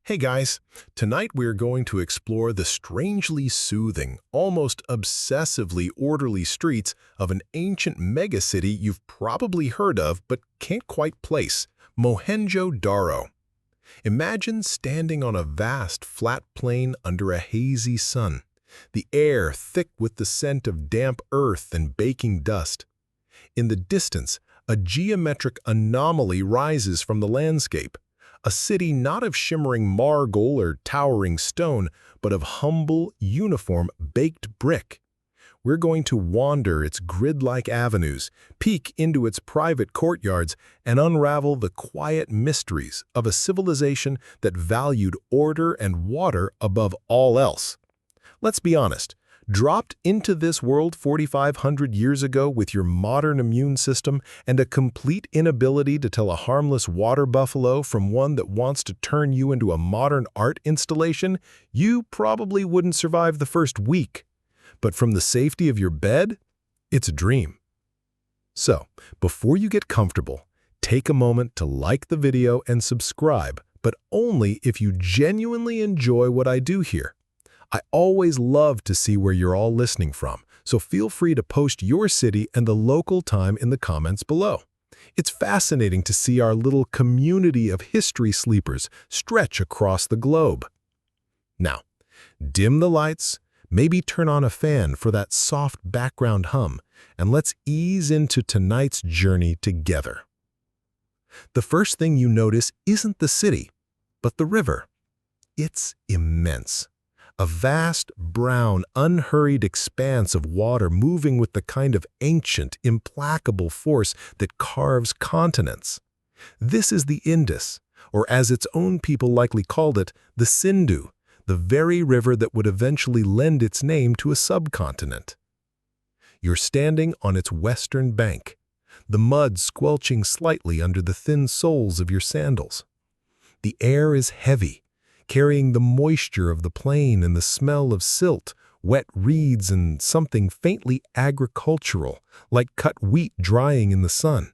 Hey guys, tonight we're going to explore the strangely soothing, almost obsessively orderly streets of an ancient megacity you've probably heard of but can't quite place, Mohenjo-Daro. Imagine standing on a vast, flat plain under a hazy sun, the air thick with the scent of damp earth and baking dust. In the distance, a geometric anomaly rises from the landscape. A city not of shimmering marble or towering stone, but of humble, uniform, baked brick. We're going to wander its grid-like avenues, peek into its private courtyards, and unravel the quiet mysteries of a civilization that valued order and water above all else. Let's be honest. Dropped into this world 4,500 years ago with your modern immune system and a complete inability to tell a harmless water buffalo from one that wants to turn you into a modern art installation, you probably wouldn't survive the first week. But from the safety of your bed, it's a dream. So, before you get comfortable, take a moment to like the video and subscribe, but only if you genuinely enjoy what I do here. I always love to see where you're all listening from, so feel free to post your city and the local time in the comments below. It's fascinating to see our little community of history sleepers stretch across the globe. Now, dim the lights, maybe turn on a fan for that soft background hum, and let's ease into tonight's journey together. The first thing you notice isn't the city, but the river. It's immense. A vast, brown, unhurried expanse of water moving with the kind of ancient, implacable force that carves continents. This is the Indus, or as its own people likely called it, the Sindhu, the very river that would eventually lend its name to a subcontinent. You're standing on its western bank, the mud squelching slightly under the thin soles of your sandals. The air is heavy, carrying the moisture of the plain and the smell of silt, wet reeds, and something faintly agricultural, like cut wheat drying in the sun.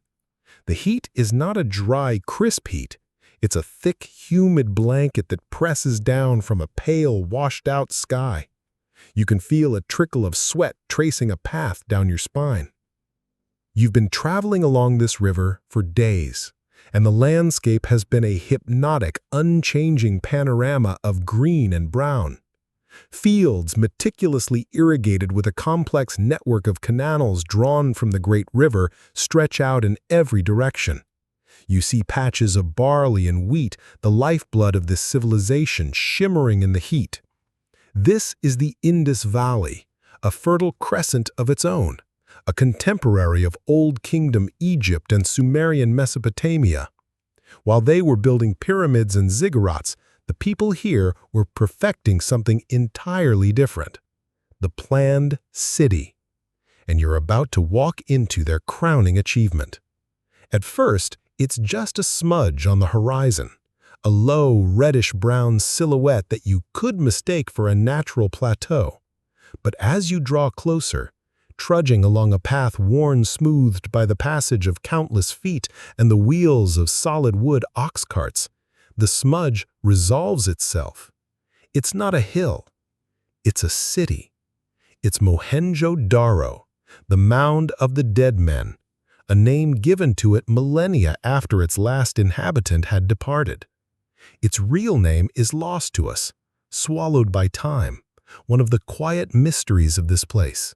The heat is not a dry, crisp heat. It's a thick, humid blanket that presses down from a pale, washed-out sky. You can feel a trickle of sweat tracing a path down your spine. You've been traveling along this river for days, and the landscape has been a hypnotic, unchanging panorama of green and brown. Fields meticulously irrigated with a complex network of canals drawn from the great river stretch out in every direction. You see patches of barley and wheat, the lifeblood of this civilization, shimmering in the heat. This is the Indus Valley, a fertile crescent of its own, a contemporary of Old Kingdom Egypt and Sumerian Mesopotamia. While they were building pyramids and ziggurats, the people here were perfecting something entirely different: the planned city. And you're about to walk into their crowning achievement. At first, it's just a smudge on the horizon, a low, reddish-brown silhouette that you could mistake for a natural plateau. But as you draw closer, trudging along a path worn smoothed by the passage of countless feet and the wheels of solid wood ox carts, the smudge resolves itself. It's not a hill. It's a city. It's Mohenjo-Daro, the Mound of the Dead Men, a name given to it millennia after its last inhabitant had departed. Its real name is lost to us, swallowed by time, one of the quiet mysteries of this place.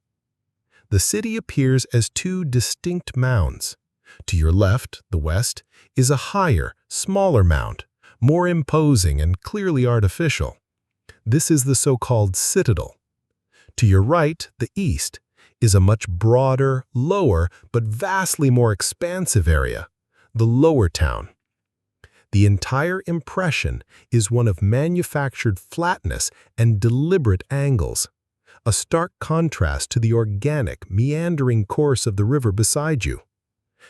The city appears as two distinct mounds. To your left, the west, is a higher, smaller mound, more imposing and clearly artificial. This is the so-called citadel. To your right, the east, is a much broader, lower, but vastly more expansive area, the lower town. The entire impression is one of manufactured flatness and deliberate angles, a stark contrast to the organic, meandering course of the river beside you.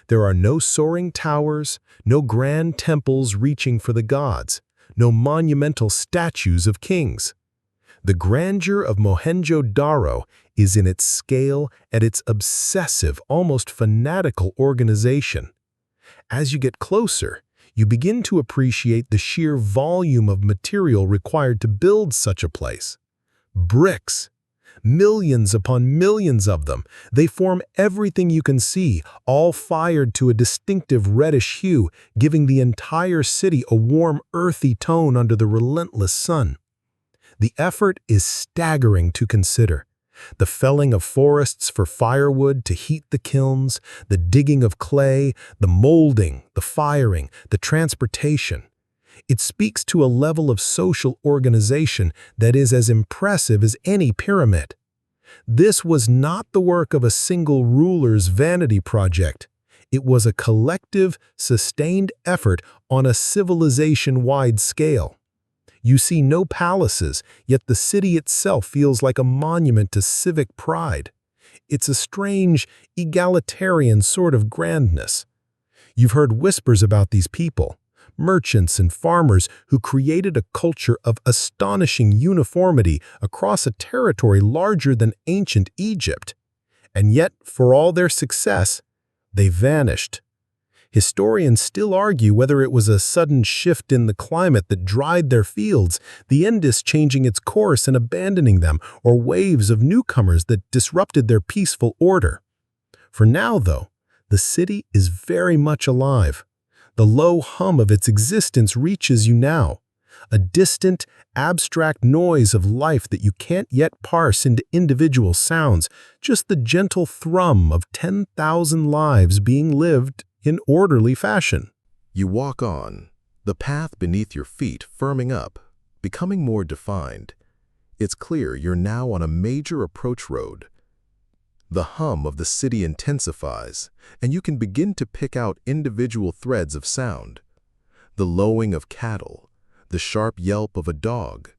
There are no soaring towers, no grand temples reaching for the gods, no monumental statues of kings. The grandeur of Mohenjo-Daro is in its scale and its obsessive, almost fanatical organization. As you get closer, you begin to appreciate the sheer volume of material required to build such a place. Bricks. Millions upon millions of them. They form everything you can see, all fired to a distinctive reddish hue, giving the entire city a warm, earthy tone under the relentless sun. The effort is staggering to consider. The felling of forests for firewood to heat the kilns, the digging of clay, the molding, the firing, the transportation. It speaks to a level of social organization that is as impressive as any pyramid. This was not the work of a single ruler's vanity project. It was a collective, sustained effort on a civilization-wide scale. You see no palaces, yet the city itself feels like a monument to civic pride. It's a strange, egalitarian sort of grandness. You've heard whispers about these people, merchants and farmers who created a culture of astonishing uniformity across a territory larger than ancient Egypt. And yet, for all their success, they vanished. Historians still argue whether it was a sudden shift in the climate that dried their fields, the Indus changing its course and abandoning them, or waves of newcomers that disrupted their peaceful order. For now, though, the city is very much alive. The low hum of its existence reaches you now, a distant, abstract noise of life that you can't yet parse into individual sounds, just the gentle thrum of 10,000 lives being lived in orderly fashion. You walk on, the path beneath your feet firming up, becoming more defined. It's clear you're now on a major approach road. The hum of the city intensifies, and you can begin to pick out individual threads of sound. The lowing of cattle, the sharp yelp of a dog,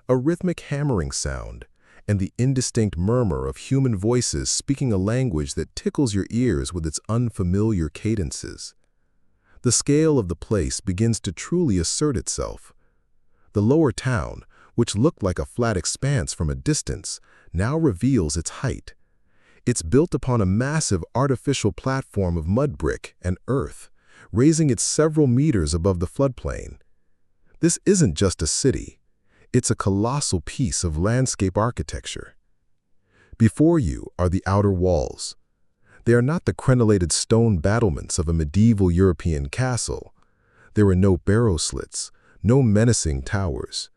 a rhythmic hammering sound, and the indistinct murmur of human voices speaking a language that tickles your ears with its unfamiliar cadences. The scale of the place begins to truly assert itself. The lower town, which looked like a flat expanse from a distance, now reveals its height. It's built upon a massive artificial platform of mud brick and earth, raising it several meters above the floodplain. This isn't just a city. It's a colossal piece of landscape architecture. Before you are the outer walls. They are not the crenellated stone battlements of a medieval European castle. There are no barrow slits, no menacing towers.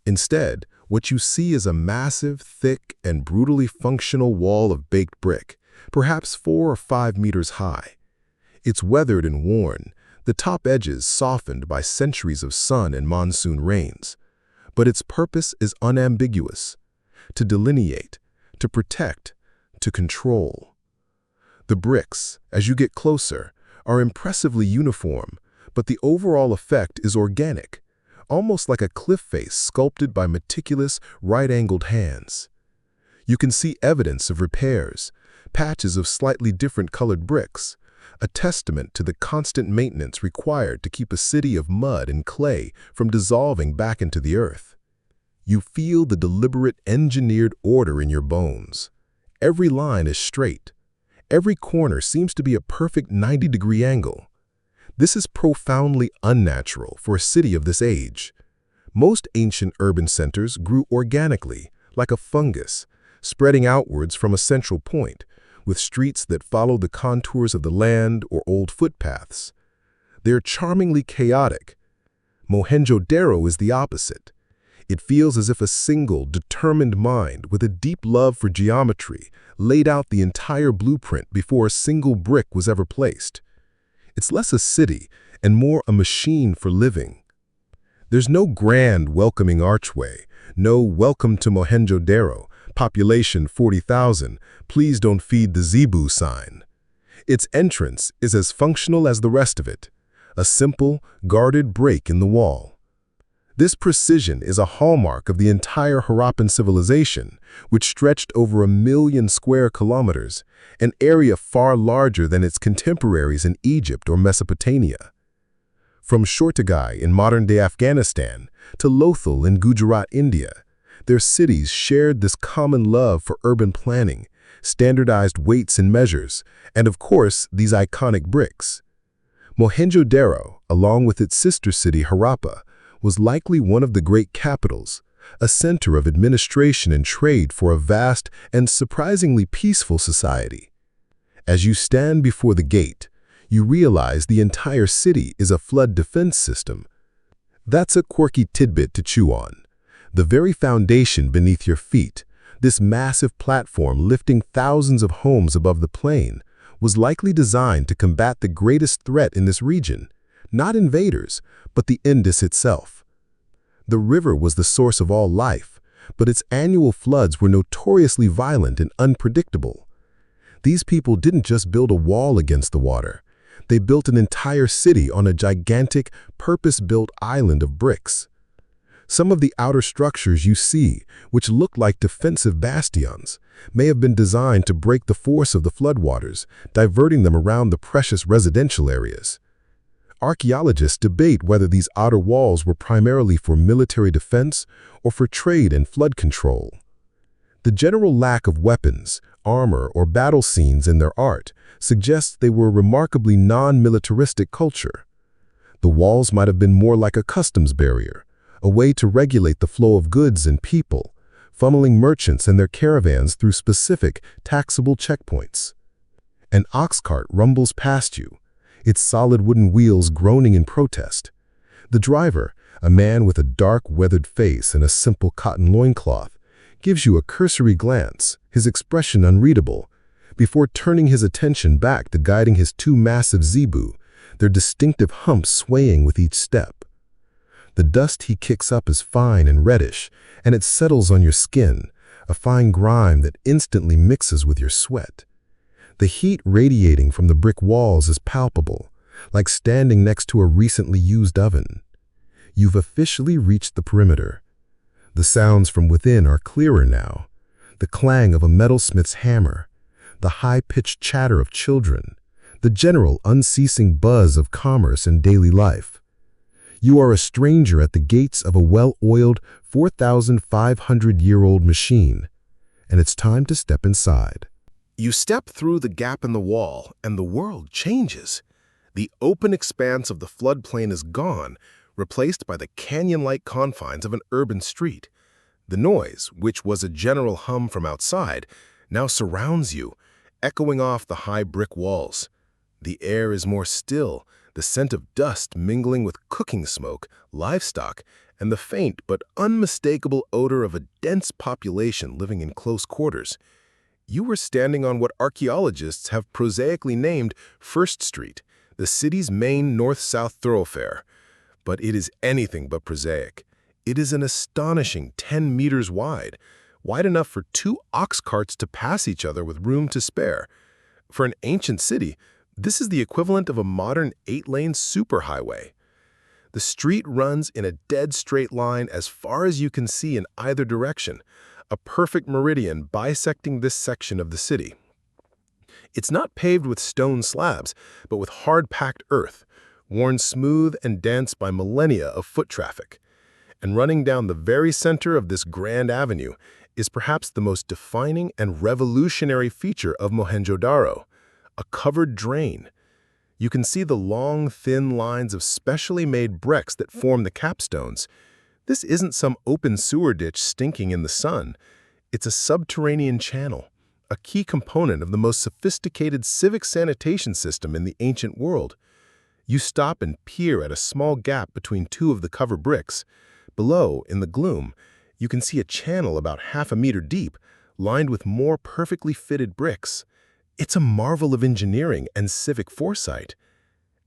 Instead, what you see is a massive, thick, and brutally functional wall of baked brick, perhaps 4 or 5 meters high. It's weathered and worn, the top edges softened by centuries of sun and monsoon rains. But its purpose is unambiguous: to delineate, to protect, to control. The bricks, as you get closer, are impressively uniform, but the overall effect is organic, almost like a cliff face sculpted by meticulous, right-angled hands. You can see evidence of repairs, patches of slightly different colored bricks, a testament to the constant maintenance required to keep a city of mud and clay from dissolving back into the earth. You feel the deliberate engineered order in your bones. Every line is straight. Every corner seems to be a perfect 90-degree angle. This is profoundly unnatural for a city of this age. Most ancient urban centers grew organically, like a fungus, spreading outwards from a central point, with streets that follow the contours of the land or old footpaths. They're charmingly chaotic. Mohenjo-Daro is the opposite. It feels as if a single, determined mind with a deep love for geometry laid out the entire blueprint before a single brick was ever placed. It's less a city and more a machine for living. There's no grand welcoming archway, no "Welcome to Mohenjo-Daro, population 40,000, please don't feed the zebu" sign. Its entrance is as functional as the rest of it, a simple, guarded break in the wall. This precision is a hallmark of the entire Harappan civilization, which stretched over 1 million square kilometers, an area far larger than its contemporaries in Egypt or Mesopotamia. From Shortagai in modern-day Afghanistan to Lothal in Gujarat, India, their cities shared this common love for urban planning, standardized weights and measures, and of course, these iconic bricks. Mohenjo-Daro, along with its sister city Harappa, was likely one of the great capitals, a center of administration and trade for a vast and surprisingly peaceful society. As you stand before the gate, you realize the entire city is a flood defense system. That's a quirky tidbit to chew on. The very foundation beneath your feet, this massive platform lifting thousands of homes above the plain, was likely designed to combat the greatest threat in this region, not invaders, but the Indus itself. The river was the source of all life, but its annual floods were notoriously violent and unpredictable. These people didn't just build a wall against the water. They built an entire city on a gigantic, purpose-built island of bricks. Some of the outer structures you see, which look like defensive bastions, may have been designed to break the force of the floodwaters, diverting them around the precious residential areas. Archaeologists debate whether these outer walls were primarily for military defense or for trade and flood control. The general lack of weapons, armor, or battle scenes in their art suggests they were a remarkably non-militaristic culture. The walls might have been more like a customs barrier, a way to regulate the flow of goods and people, funneling merchants and their caravans through specific, taxable checkpoints. An ox cart rumbles past you, its solid wooden wheels groaning in protest. The driver, a man with a dark, weathered face and a simple cotton loincloth, gives you a cursory glance, his expression unreadable, before turning his attention back to guiding his two massive zebu, their distinctive humps swaying with each step. The dust he kicks up is fine and reddish, and it settles on your skin, a fine grime that instantly mixes with your sweat. The heat radiating from the brick walls is palpable, like standing next to a recently used oven. You've officially reached the perimeter. The sounds from within are clearer now, the clang of a metalsmith's hammer, the high-pitched chatter of children, the general unceasing buzz of commerce and daily life. You are a stranger at the gates of a well-oiled 4,500-year-old machine, and it's time to step inside. You step through the gap in the wall, and the world changes. The open expanse of the floodplain is gone, replaced by the canyon-like confines of an urban street. The noise, which was a general hum from outside, now surrounds you, echoing off the high brick walls. The air is more still, the scent of dust mingling with cooking smoke, livestock, and the faint but unmistakable odor of a dense population living in close quarters. You were standing on what archaeologists have prosaically named First Street, the city's main north-south thoroughfare. But it is anything but prosaic. It is an astonishing 10 meters wide enough for two ox carts to pass each other with room to spare. For an ancient city, this is the equivalent of a modern 8-lane superhighway. The street runs in a dead straight line as far as you can see in either direction, a perfect meridian bisecting this section of the city. It's not paved with stone slabs, but with hard-packed earth, worn smooth and dense by millennia of foot traffic. And running down the very center of this grand avenue is perhaps the most defining and revolutionary feature of Mohenjo-Daro, a covered drain. You can see the long, thin lines of specially made bricks that form the capstones. This isn't some open sewer ditch stinking in the sun. It's a subterranean channel, a key component of the most sophisticated civic sanitation system in the ancient world. You stop and peer at a small gap between two of the cover bricks. Below, in the gloom, you can see a channel about half a meter deep, lined with more perfectly fitted bricks. It's a marvel of engineering and civic foresight.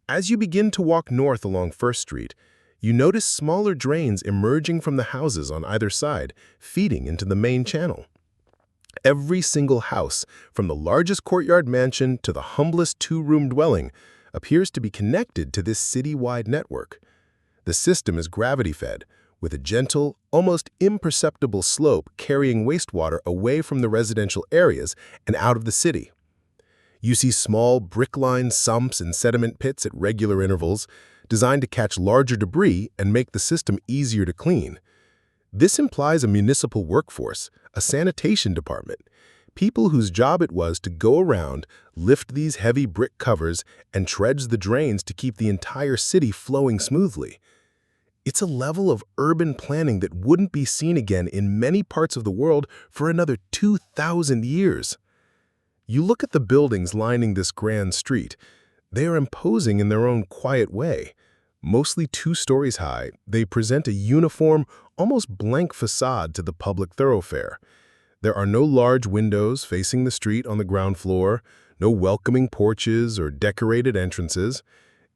As you begin to walk north along First Street, you notice smaller drains emerging from the houses on either side, feeding into the main channel. Every single house, from the largest courtyard mansion to the humblest two-room dwelling, appears to be connected to this city-wide network. The system is gravity-fed, with a gentle, almost imperceptible slope carrying wastewater away from the residential areas and out of the city. You see small, brick-lined sumps and sediment pits at regular intervals, designed to catch larger debris and make the system easier to clean. This implies a municipal workforce, a sanitation department, People whose job it was to go around, lift these heavy brick covers, and dredge the drains to keep the entire city flowing smoothly. It's a level of urban planning that wouldn't be seen again in many parts of the world for another 2,000 years. You look at the buildings lining this grand street. They are imposing in their own quiet way. Mostly 2 stories high, they present a uniform, almost blank facade to the public thoroughfare. There are no large windows facing the street on the ground floor, no welcoming porches or decorated entrances.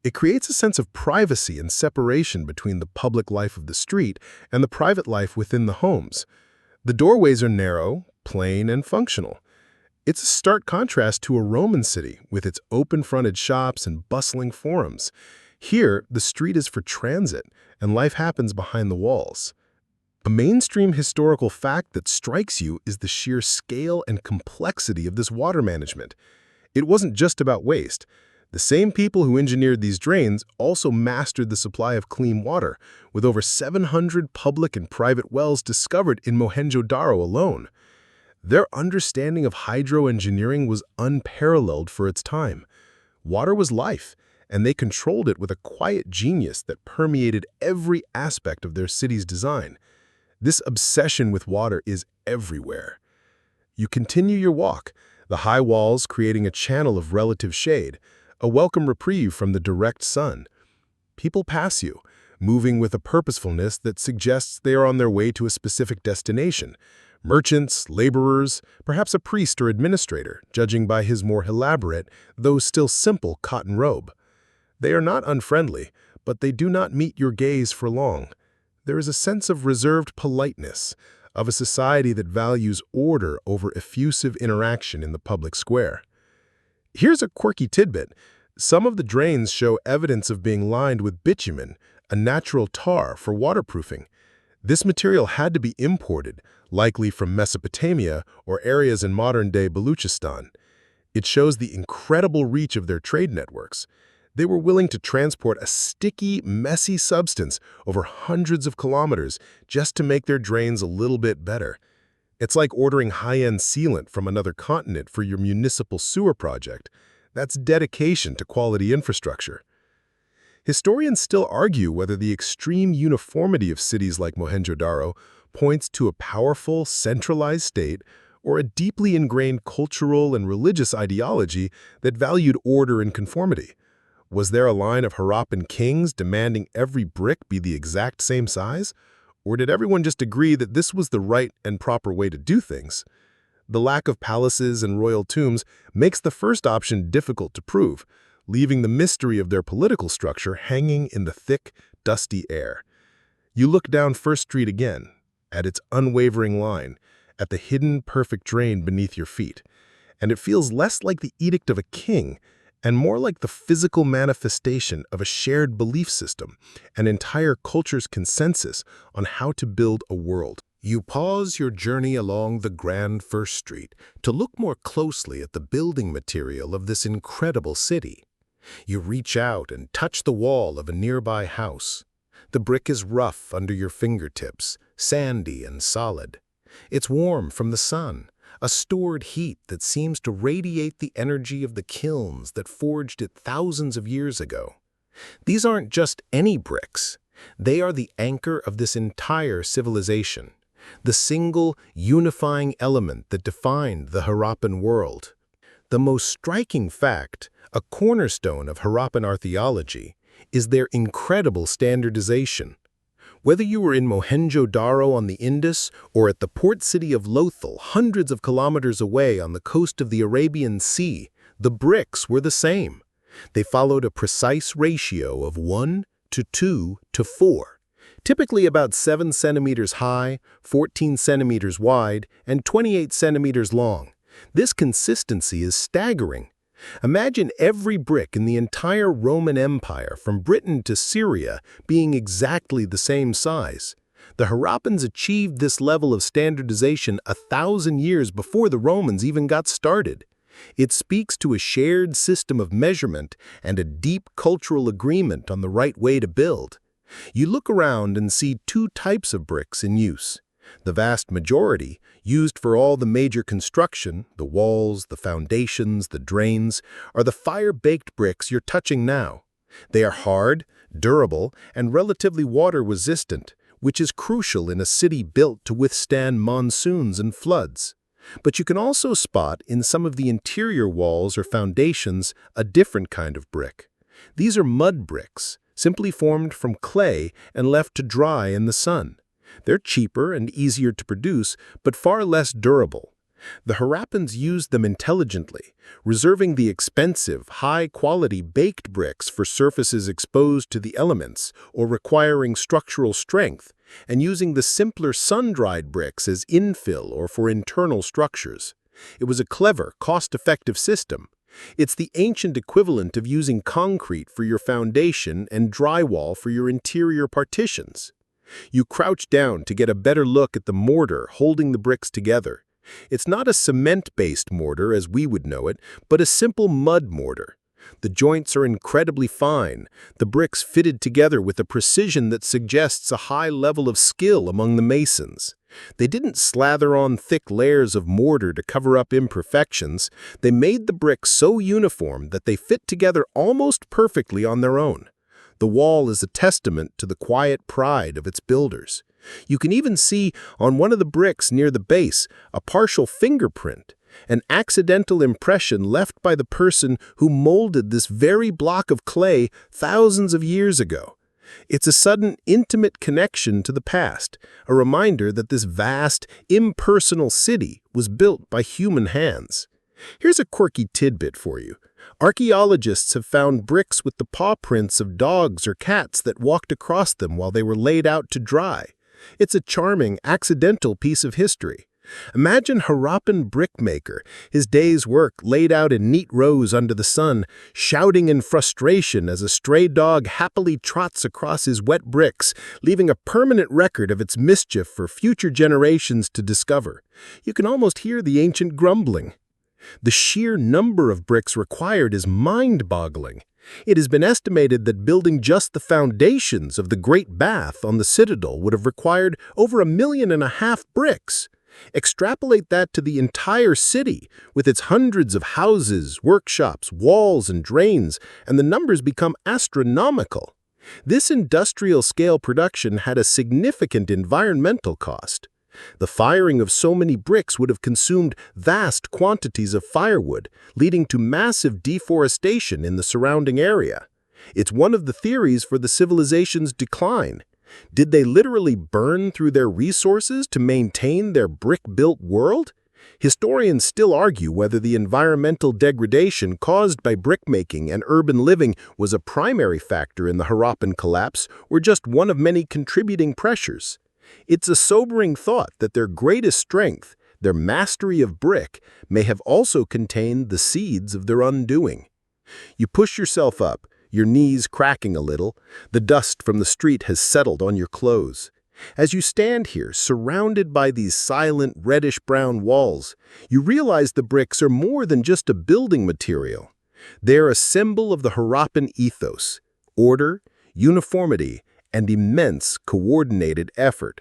It creates a sense of privacy and separation between the public life of the street and the private life within the homes. The doorways are narrow, plain, and functional. It's a stark contrast to a Roman city with its open-fronted shops and bustling forums. Here, the street is for transit, and life happens behind the walls. A mainstream historical fact that strikes you is the sheer scale and complexity of this water management. It wasn't just about waste. The same people who engineered these drains also mastered the supply of clean water, with over 700 public and private wells discovered in Mohenjo-Daro alone. Their understanding of hydroengineering was unparalleled for its time. Water was life, and they controlled it with a quiet genius that permeated every aspect of their city's design. This obsession with water is everywhere. You continue your walk, the high walls creating a channel of relative shade, a welcome reprieve from the direct sun. People pass you, moving with a purposefulness that suggests they are on their way to a specific destination. Merchants, laborers, perhaps a priest or administrator, judging by his more elaborate, though still simple, cotton robe. They are not unfriendly, but they do not meet your gaze for long. There is a sense of reserved politeness, of a society that values order over effusive interaction in the public square. Here's a quirky tidbit. Some of the drains show evidence of being lined with bitumen, a natural tar for waterproofing. This material had to be imported, likely from Mesopotamia or areas in modern-day Baluchistan. It shows the incredible reach of their trade networks. They were willing to transport a sticky, messy substance over hundreds of kilometers just to make their drains a little bit better. It's like ordering high-end sealant from another continent for your municipal sewer project. That's dedication to quality infrastructure. Historians still argue whether the extreme uniformity of cities like Mohenjo-Daro points to a powerful, centralized state or a deeply ingrained cultural and religious ideology that valued order and conformity. Was there a line of Harappan kings demanding every brick be the exact same size? Or did everyone just agree that this was the right and proper way to do things? The lack of palaces and royal tombs makes the first option difficult to prove, leaving the mystery of their political structure hanging in the thick, dusty air. You look down First Street again, at its unwavering line, at the hidden, perfect drain beneath your feet, and it feels less like the edict of a king and more like the physical manifestation of a shared belief system, an entire culture's consensus on how to build a world. You pause your journey along the grand First Street to look more closely at the building material of this incredible city. You reach out and touch the wall of a nearby house. The brick is rough under your fingertips, sandy and solid. It's warm from the sun, a stored heat that seems to radiate the energy of the kilns that forged it thousands of years ago. These aren't just any bricks. They are the anchor of this entire civilization, the single unifying element that defined the Harappan world. The most striking fact, a cornerstone of Harappan archaeology, is their incredible standardization. Whether you were in Mohenjo-Daro on the Indus or at the port city of Lothal, hundreds of kilometers away on the coast of the Arabian Sea, the bricks were the same. They followed a precise ratio of 1 to 2 to 4, typically about 7 centimeters high, 14 centimeters wide, and 28 centimeters long. This consistency is staggering. Imagine every brick in the entire Roman Empire, from Britain to Syria, being exactly the same size. The Harappans achieved this level of standardization 1,000 years before the Romans even got started. It speaks to a shared system of measurement and a deep cultural agreement on the right way to build. You look around and see 2 types of bricks in use. The vast majority, used for all the major construction, the walls, the foundations, the drains, are the fire-baked bricks you're touching now. They are hard, durable, and relatively water-resistant, which is crucial in a city built to withstand monsoons and floods. But you can also spot in some of the interior walls or foundations a different kind of brick. These are mud bricks, simply formed from clay and left to dry in the sun. They're cheaper and easier to produce, but far less durable. The Harappans used them intelligently, reserving the expensive, high-quality baked bricks for surfaces exposed to the elements or requiring structural strength, and using the simpler sun-dried bricks as infill or for internal structures. It was a clever, cost-effective system. It's the ancient equivalent of using concrete for your foundation and drywall for your interior partitions. You crouch down to get a better look at the mortar holding the bricks together. It's not a cement-based mortar as we would know it, but a simple mud mortar. The joints are incredibly fine, the bricks fitted together with a precision that suggests a high level of skill among the masons. They didn't slather on thick layers of mortar to cover up imperfections. They made the bricks so uniform that they fit together almost perfectly on their own. The wall is a testament to the quiet pride of its builders. You can even see on one of the bricks near the base a partial fingerprint, an accidental impression left by the person who molded this very block of clay thousands of years ago. It's a sudden, intimate connection to the past, a reminder that this vast, impersonal city was built by human hands. Here's a quirky tidbit for you. Archaeologists have found bricks with the paw prints of dogs or cats that walked across them while they were laid out to dry. It's a charming, accidental piece of history. Imagine Harappan brickmaker, his day's work laid out in neat rows under the sun, shouting in frustration as a stray dog happily trots across his wet bricks, leaving a permanent record of its mischief for future generations to discover. You can almost hear the ancient grumbling. The sheer number of bricks required is mind-boggling. It has been estimated that building just the foundations of the Great Bath on the Citadel would have required over 1.5 million bricks. Extrapolate that to the entire city, with its hundreds of houses, workshops, walls, and drains, and the numbers become astronomical. This industrial-scale production had a significant environmental cost. The firing of so many bricks would have consumed vast quantities of firewood, leading to massive deforestation in the surrounding area. It's one of the theories for the civilization's decline. Did they literally burn through their resources to maintain their brick-built world? Historians still argue whether the environmental degradation caused by brickmaking and urban living was a primary factor in the Harappan collapse or just one of many contributing pressures. It's a sobering thought that their greatest strength, their mastery of brick, may have also contained the seeds of their undoing. You push yourself up, your knees cracking a little. The dust from the street has settled on your clothes. As you stand here, surrounded by these silent reddish-brown walls, you realize the bricks are more than just a building material. They're a symbol of the Harappan ethos: order, uniformity, and immense coordinated effort.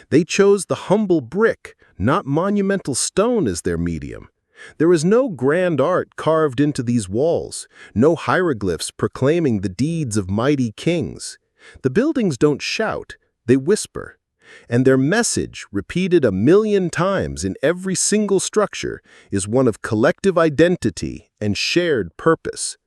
They chose the humble brick, not monumental stone, as their medium. There is no grand art carved into these walls, no hieroglyphs proclaiming the deeds of mighty kings. The buildings don't shout, they whisper. And their message, repeated 1 million times in every single structure, is one of collective identity and shared purpose.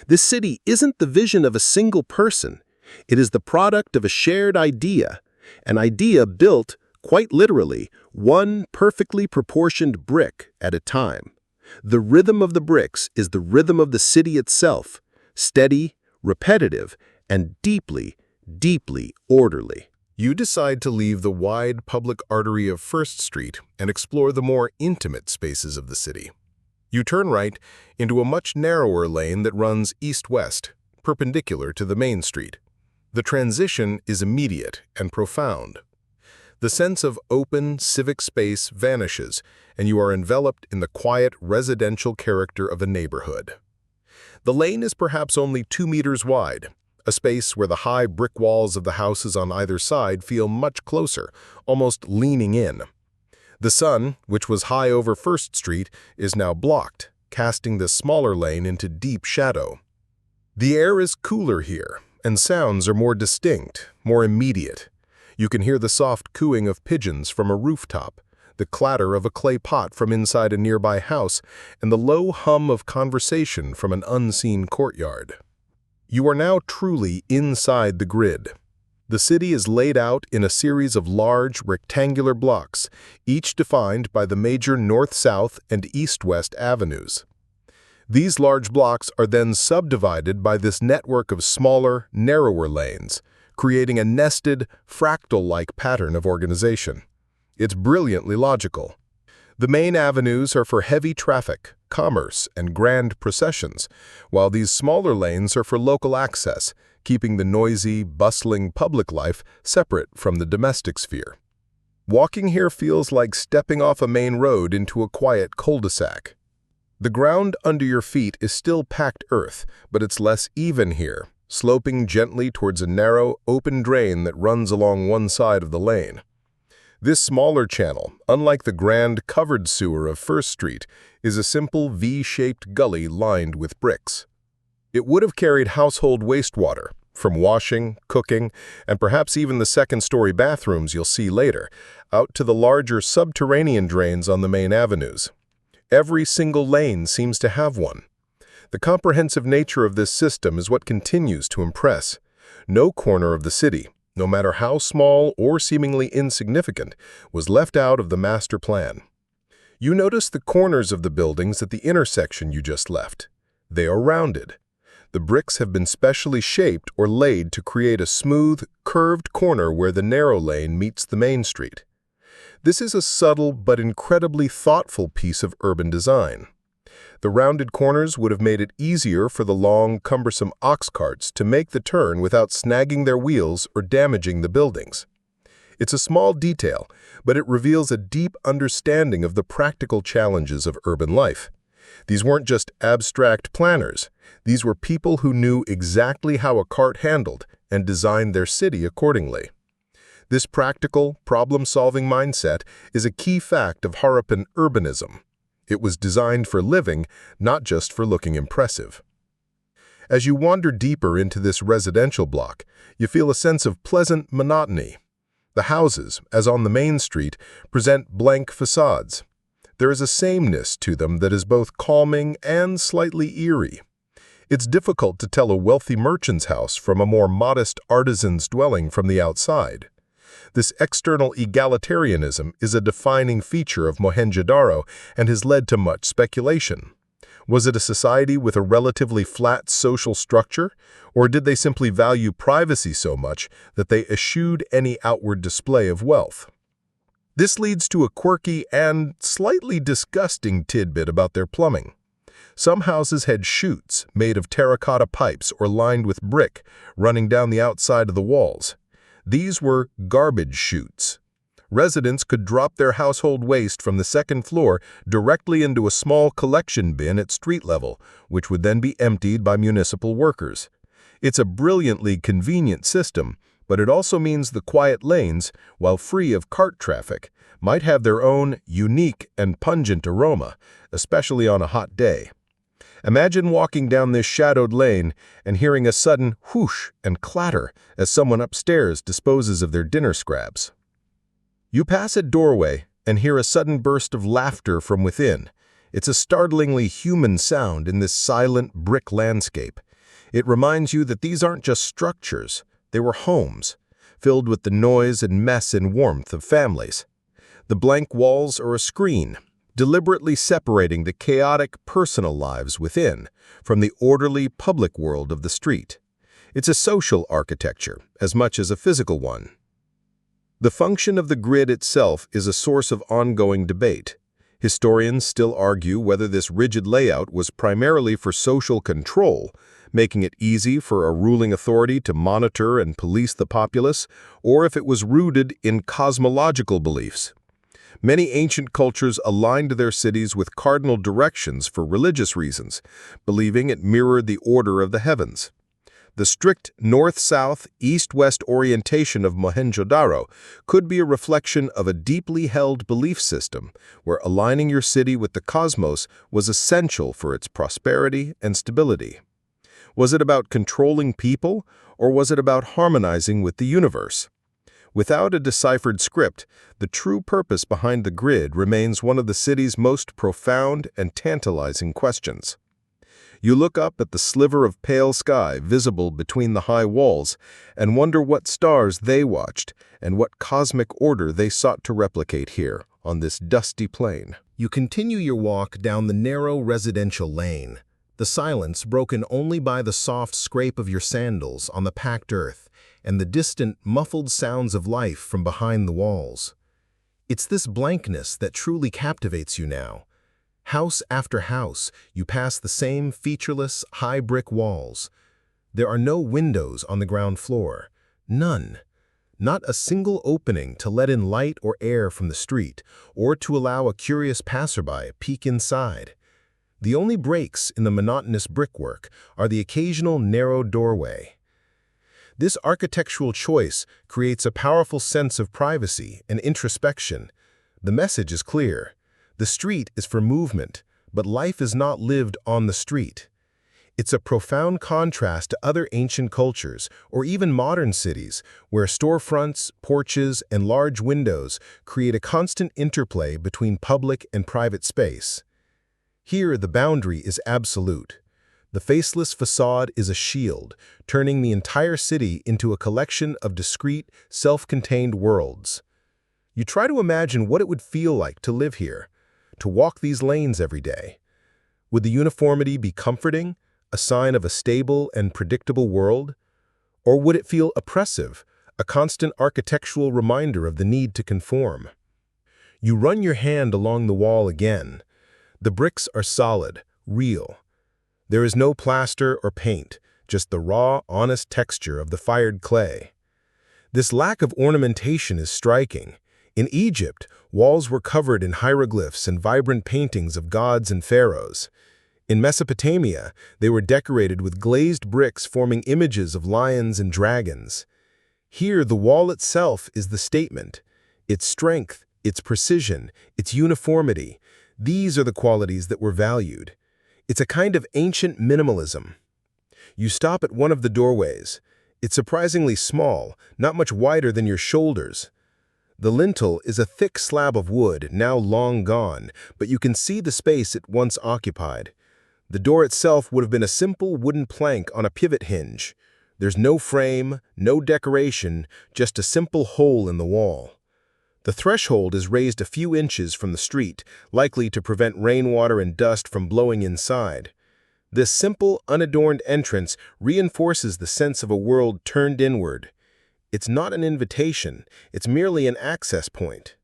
This city isn't the vision of a single person. It is the product of a shared idea, an idea built, quite literally, one perfectly proportioned brick at a time. The rhythm of the bricks is the rhythm of the city itself, steady, repetitive, and deeply, deeply orderly. You decide to leave the wide public artery of First Street and explore the more intimate spaces of the city. You turn right into a much narrower lane that runs east-west, perpendicular to the main street. The transition is immediate and profound. The sense of open, civic space vanishes, and you are enveloped in the quiet, residential character of a neighborhood. The lane is perhaps only 2 meters wide, a space where the high brick walls of the houses on either side feel much closer, almost leaning in. The sun, which was high over First Street, is now blocked, casting this smaller lane into deep shadow. The air is cooler here, and sounds are more distinct, more immediate. You can hear the soft cooing of pigeons from a rooftop, the clatter of a clay pot from inside a nearby house, and the low hum of conversation from an unseen courtyard. You are now truly inside the grid. The city is laid out in a series of large, rectangular blocks, each defined by the major north-south and east-west avenues. These large blocks are then subdivided by this network of smaller, narrower lanes, creating a nested, fractal-like pattern of organization. It's brilliantly logical. The main avenues are for heavy traffic, commerce, and grand processions, while these smaller lanes are for local access, keeping the noisy, bustling public life separate from the domestic sphere. Walking here feels like stepping off a main road into a quiet cul-de-sac. The ground under your feet is still packed earth, but it's less even here, sloping gently towards a narrow, open drain that runs along one side of the lane. This smaller channel, unlike the grand covered sewer of First Street, is a simple V-shaped gully lined with bricks. It would have carried household wastewater, from washing, cooking, and perhaps even the second-story bathrooms you'll see later, out to the larger subterranean drains on the main avenues. Every single lane seems to have one. The comprehensive nature of this system is what continues to impress. No corner of the city, no matter how small or seemingly insignificant, was left out of the master plan. You notice the corners of the buildings at the intersection you just left. They are rounded. The bricks have been specially shaped or laid to create a smooth, curved corner where the narrow lane meets the main street. This is a subtle but incredibly thoughtful piece of urban design. The rounded corners would have made it easier for the long, cumbersome ox carts to make the turn without snagging their wheels or damaging the buildings. It's a small detail, but it reveals a deep understanding of the practical challenges of urban life. These weren't just abstract planners. These were people who knew exactly how a cart handled and designed their city accordingly. This practical, problem-solving mindset is a key fact of Harappan urbanism. It was designed for living, not just for looking impressive. As you wander deeper into this residential block, you feel a sense of pleasant monotony. The houses, as on the main street, present blank facades. There is a sameness to them that is both calming and slightly eerie. It's difficult to tell a wealthy merchant's house from a more modest artisan's dwelling from the outside. This external egalitarianism is a defining feature of Mohenjo-Daro and has led to much speculation. Was it a society with a relatively flat social structure, or did they simply value privacy so much that they eschewed any outward display of wealth? This leads to a quirky and slightly disgusting tidbit about their plumbing. Some houses had chutes made of terracotta pipes or lined with brick running down the outside of the walls. These were garbage chutes. Residents could drop their household waste from the second floor directly into a small collection bin at street level, which would then be emptied by municipal workers. It's a brilliantly convenient system, but it also means the quiet lanes, while free of cart traffic, might have their own unique and pungent aroma, especially on a hot day. Imagine walking down this shadowed lane and hearing a sudden whoosh and clatter as someone upstairs disposes of their dinner scraps. You pass a doorway and hear a sudden burst of laughter from within. It's a startlingly human sound in this silent brick landscape. It reminds you that these aren't just structures, they were homes, filled with the noise and mess and warmth of families. The blank walls are a screen, deliberately separating the chaotic personal lives within from the orderly public world of the street. It's a social architecture as much as a physical one. The function of the grid itself is a source of ongoing debate. Historians still argue whether this rigid layout was primarily for social control, making it easy for a ruling authority to monitor and police the populace, or if it was rooted in cosmological beliefs. Many ancient cultures aligned their cities with cardinal directions for religious reasons, believing it mirrored the order of the heavens. The strict north-south, east-west orientation of Mohenjo-Daro could be a reflection of a deeply held belief system where aligning your city with the cosmos was essential for its prosperity and stability. Was it about controlling people, or was it about harmonizing with the universe? Without a deciphered script, the true purpose behind the grid remains one of the city's most profound and tantalizing questions. You look up at the sliver of pale sky visible between the high walls and wonder what stars they watched and what cosmic order they sought to replicate here on this dusty plain. You continue your walk down the narrow residential lane, the silence broken only by the soft scrape of your sandals on the packed earth and the distant, muffled sounds of life from behind the walls. It's this blankness that truly captivates you now. House after house, you pass the same featureless, high brick walls. There are no windows on the ground floor. None. Not a single opening to let in light or air from the street, or to allow a curious passerby a peek inside. The only breaks in the monotonous brickwork are the occasional narrow doorway. This architectural choice creates a powerful sense of privacy and introspection. The message is clear. The street is for movement, but life is not lived on the street. It's a profound contrast to other ancient cultures, or even modern cities, where storefronts, porches, and large windows create a constant interplay between public and private space. Here, the boundary is absolute. The faceless facade is a shield, turning the entire city into a collection of discrete, self-contained worlds. You try to imagine what it would feel like to live here, to walk these lanes every day. Would the uniformity be comforting, a sign of a stable and predictable world? Or would it feel oppressive, a constant architectural reminder of the need to conform? You run your hand along the wall again. The bricks are solid, real. There is no plaster or paint, just the raw, honest texture of the fired clay. This lack of ornamentation is striking. In Egypt, walls were covered in hieroglyphs and vibrant paintings of gods and pharaohs. In Mesopotamia, they were decorated with glazed bricks forming images of lions and dragons. Here, the wall itself is the statement. Its strength, its precision, its uniformity, these are the qualities that were valued. It's a kind of ancient minimalism. You stop at one of the doorways. It's surprisingly small, not much wider than your shoulders. The lintel is a thick slab of wood, now long gone, but you can see the space it once occupied. The door itself would have been a simple wooden plank on a pivot hinge. There's no frame, no decoration, just a simple hole in the wall. The threshold is raised a few inches from the street, likely to prevent rainwater and dust from blowing inside. This simple, unadorned entrance reinforces the sense of a world turned inward. It's not an invitation, it's merely an access point.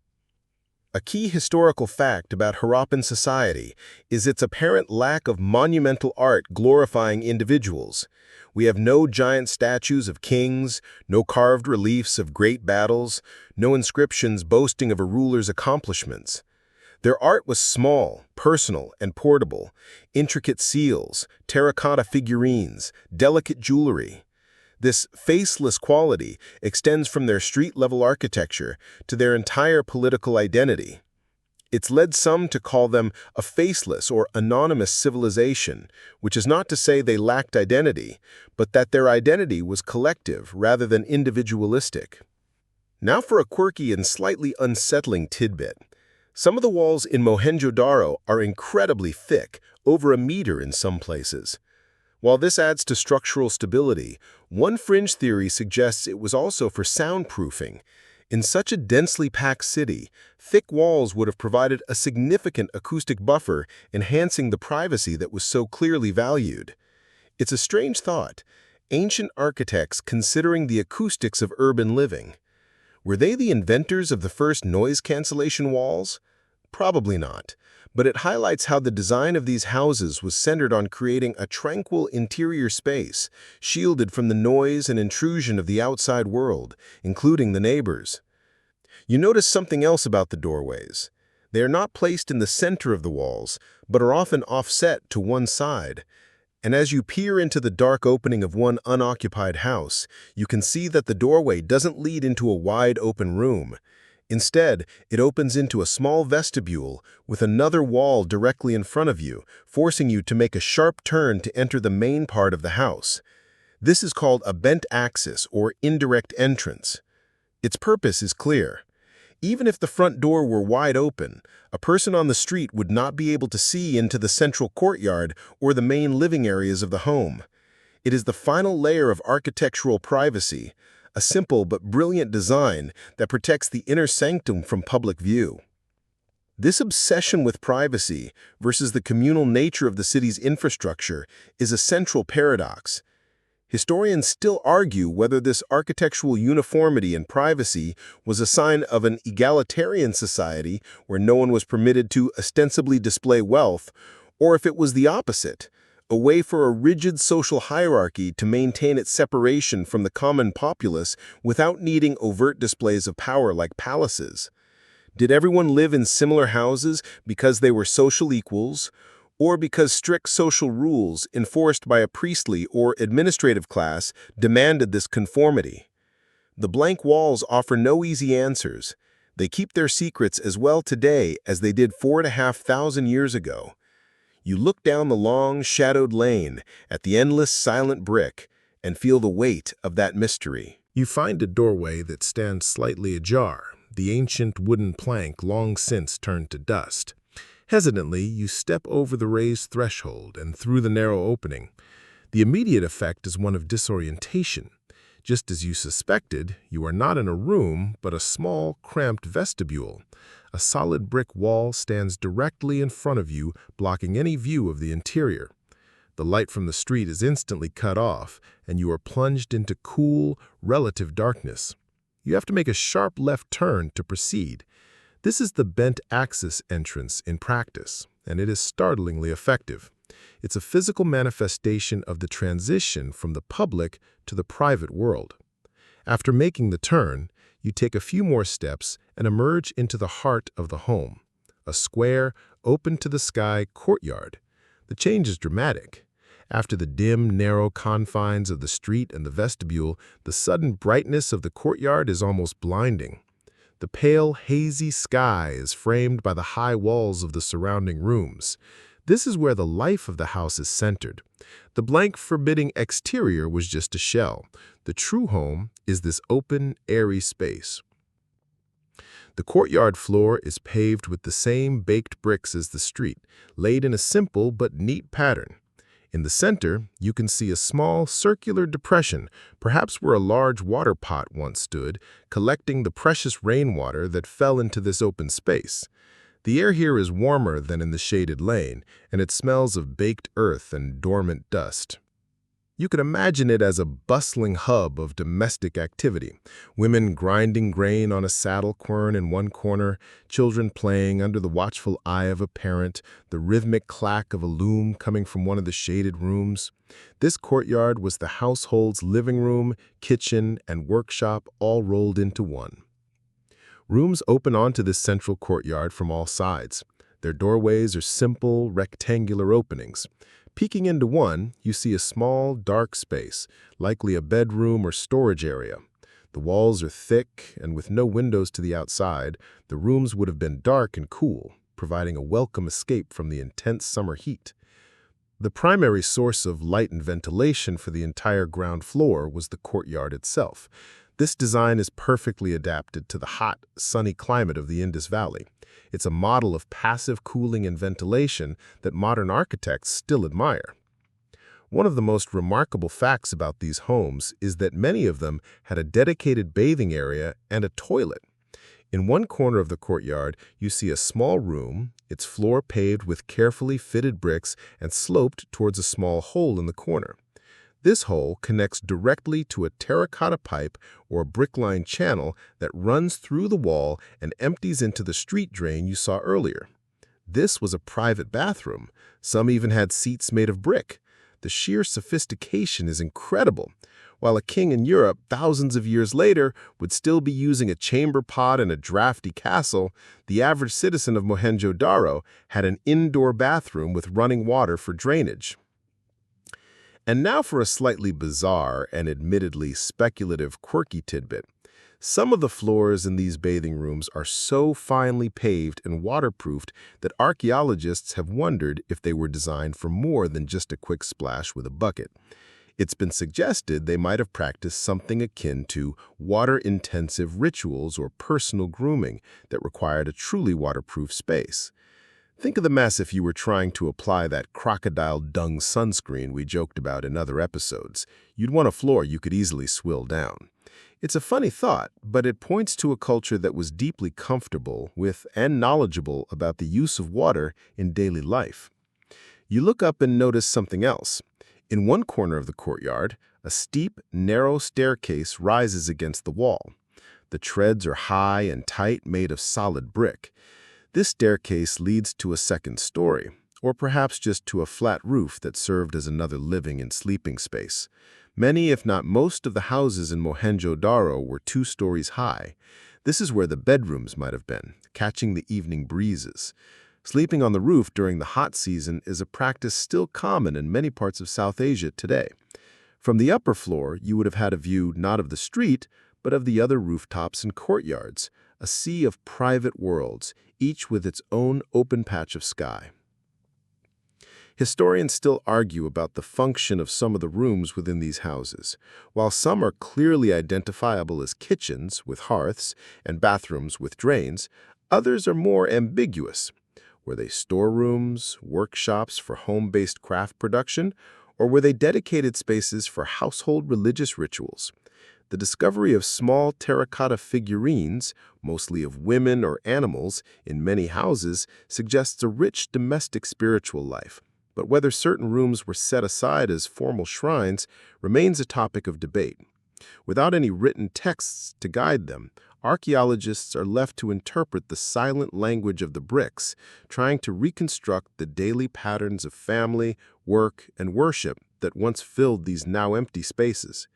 A key historical fact about Harappan society is its apparent lack of monumental art glorifying individuals. We have no giant statues of kings, no carved reliefs of great battles, no inscriptions boasting of a ruler's accomplishments. Their art was small, personal, and portable, intricate seals, terracotta figurines, delicate jewelry. This faceless quality extends from their street-level architecture to their entire political identity. It's led some to call them a faceless or anonymous civilization, which is not to say they lacked identity, but that their identity was collective rather than individualistic. Now for a quirky and slightly unsettling tidbit. Some of the walls in Mohenjo-Daro are incredibly thick, over a meter in some places. While this adds to structural stability, one fringe theory suggests it was also for soundproofing. In such a densely packed city, thick walls would have provided a significant acoustic buffer, enhancing the privacy that was so clearly valued. It's a strange thought. Ancient architects considering the acoustics of urban living. Were they the inventors of the first noise cancellation walls? Probably not, but it highlights how the design of these houses was centered on creating a tranquil interior space, shielded from the noise and intrusion of the outside world, including the neighbors. You notice something else about the doorways. They are not placed in the center of the walls, but are often offset to one side. And as you peer into the dark opening of one unoccupied house, you can see that the doorway doesn't lead into a wide open room. Instead, it opens into a small vestibule with another wall directly in front of you, forcing you to make a sharp turn to enter the main part of the house. This is called a bent axis or indirect entrance. Its purpose is clear. Even if the front door were wide open, a person on the street would not be able to see into the central courtyard or the main living areas of the home. It is the final layer of architectural privacy, a simple but brilliant design that protects the inner sanctum from public view. This obsession with privacy versus the communal nature of the city's infrastructure is a central paradox. Historians still argue whether this architectural uniformity and privacy was a sign of an egalitarian society where no one was permitted to ostensibly display wealth, or if it was the opposite, a way for a rigid social hierarchy to maintain its separation from the common populace without needing overt displays of power like palaces. Did everyone live in similar houses because they were social equals, or because strict social rules enforced by a priestly or administrative class demanded this conformity? The blank walls offer no easy answers. They keep their secrets as well today as they did 4,500 years ago. You look down the long, shadowed lane at the endless silent brick and feel the weight of that mystery. You find a doorway that stands slightly ajar, the ancient wooden plank long since turned to dust. Hesitantly, you step over the raised threshold and through the narrow opening. The immediate effect is one of disorientation. Just as you suspected, you are not in a room, but a small, cramped vestibule. A solid brick wall stands directly in front of you, blocking any view of the interior. The light from the street is instantly cut off, and you are plunged into cool, relative darkness. You have to make a sharp left turn to proceed. This is the bent axis entrance in practice, and it is startlingly effective. It's a physical manifestation of the transition from the public to the private world. After making the turn, you take a few more steps and emerge into the heart of the home, a square, open-to-the-sky courtyard. The change is dramatic. After the dim, narrow confines of the street and the vestibule, the sudden brightness of the courtyard is almost blinding. The pale, hazy sky is framed by the high walls of the surrounding rooms. This is where the life of the house is centered. The blank, forbidding exterior was just a shell. The true home is this open, airy space. The courtyard floor is paved with the same baked bricks as the street, laid in a simple but neat pattern. In the center, you can see a small, circular depression, perhaps where a large water pot once stood, collecting the precious rainwater that fell into this open space. The air here is warmer than in the shaded lane, and it smells of baked earth and dormant dust. You can imagine it as a bustling hub of domestic activity. Women grinding grain on a saddle quern in one corner, children playing under the watchful eye of a parent, the rhythmic clack of a loom coming from one of the shaded rooms. This courtyard was the household's living room, kitchen, and workshop all rolled into one. Rooms open onto this central courtyard from all sides. Their doorways are simple, rectangular openings. Peeking into one, you see a small, dark space, likely a bedroom or storage area. The walls are thick, and with no windows to the outside, the rooms would have been dark and cool, providing a welcome escape from the intense summer heat. The primary source of light and ventilation for the entire ground floor was the courtyard itself. This design is perfectly adapted to the hot, sunny climate of the Indus Valley. It's a model of passive cooling and ventilation that modern architects still admire. One of the most remarkable facts about these homes is that many of them had a dedicated bathing area and a toilet. In one corner of the courtyard, you see a small room, its floor paved with carefully fitted bricks and sloped towards a small hole in the corner. This hole connects directly to a terracotta pipe or brick-lined channel that runs through the wall and empties into the street drain you saw earlier. This was a private bathroom. Some even had seats made of brick. The sheer sophistication is incredible. While a king in Europe, thousands of years later, would still be using a chamber pot in a drafty castle, the average citizen of Mohenjo-Daro had an indoor bathroom with running water for drainage. And now for a slightly bizarre and admittedly speculative quirky tidbit. Some of the floors in these bathing rooms are so finely paved and waterproofed that archaeologists have wondered if they were designed for more than just a quick splash with a bucket. It's been suggested they might have practiced something akin to water-intensive rituals or personal grooming that required a truly waterproof space. Think of the mess if you were trying to apply that crocodile dung sunscreen we joked about in other episodes. You'd want a floor you could easily swill down. It's a funny thought, but it points to a culture that was deeply comfortable with and knowledgeable about the use of water in daily life. You look up and notice something else. In one corner of the courtyard, a steep, narrow staircase rises against the wall. The treads are high and tight, made of solid brick. This staircase leads to a second story, or perhaps just to a flat roof that served as another living and sleeping space. Many, if not most, of the houses in Mohenjo-Daro were 2 stories high. This is where the bedrooms might have been, catching the evening breezes. Sleeping on the roof during the hot season is a practice still common in many parts of South Asia today. From the upper floor, you would have had a view not of the street, but of the other rooftops and courtyards, a sea of private worlds, each with its own open patch of sky. Historians still argue about the function of some of the rooms within these houses. While some are clearly identifiable as kitchens with hearths and bathrooms with drains, others are more ambiguous. Were they storerooms, workshops for home-based craft production, or were they dedicated spaces for household religious rituals? The discovery of small terracotta figurines, mostly of women or animals, in many houses suggests a rich domestic spiritual life. But whether certain rooms were set aside as formal shrines remains a topic of debate. Without any written texts to guide them, archaeologists are left to interpret the silent language of the bricks, trying to reconstruct the daily patterns of family, work, and worship that once filled these now empty spaces.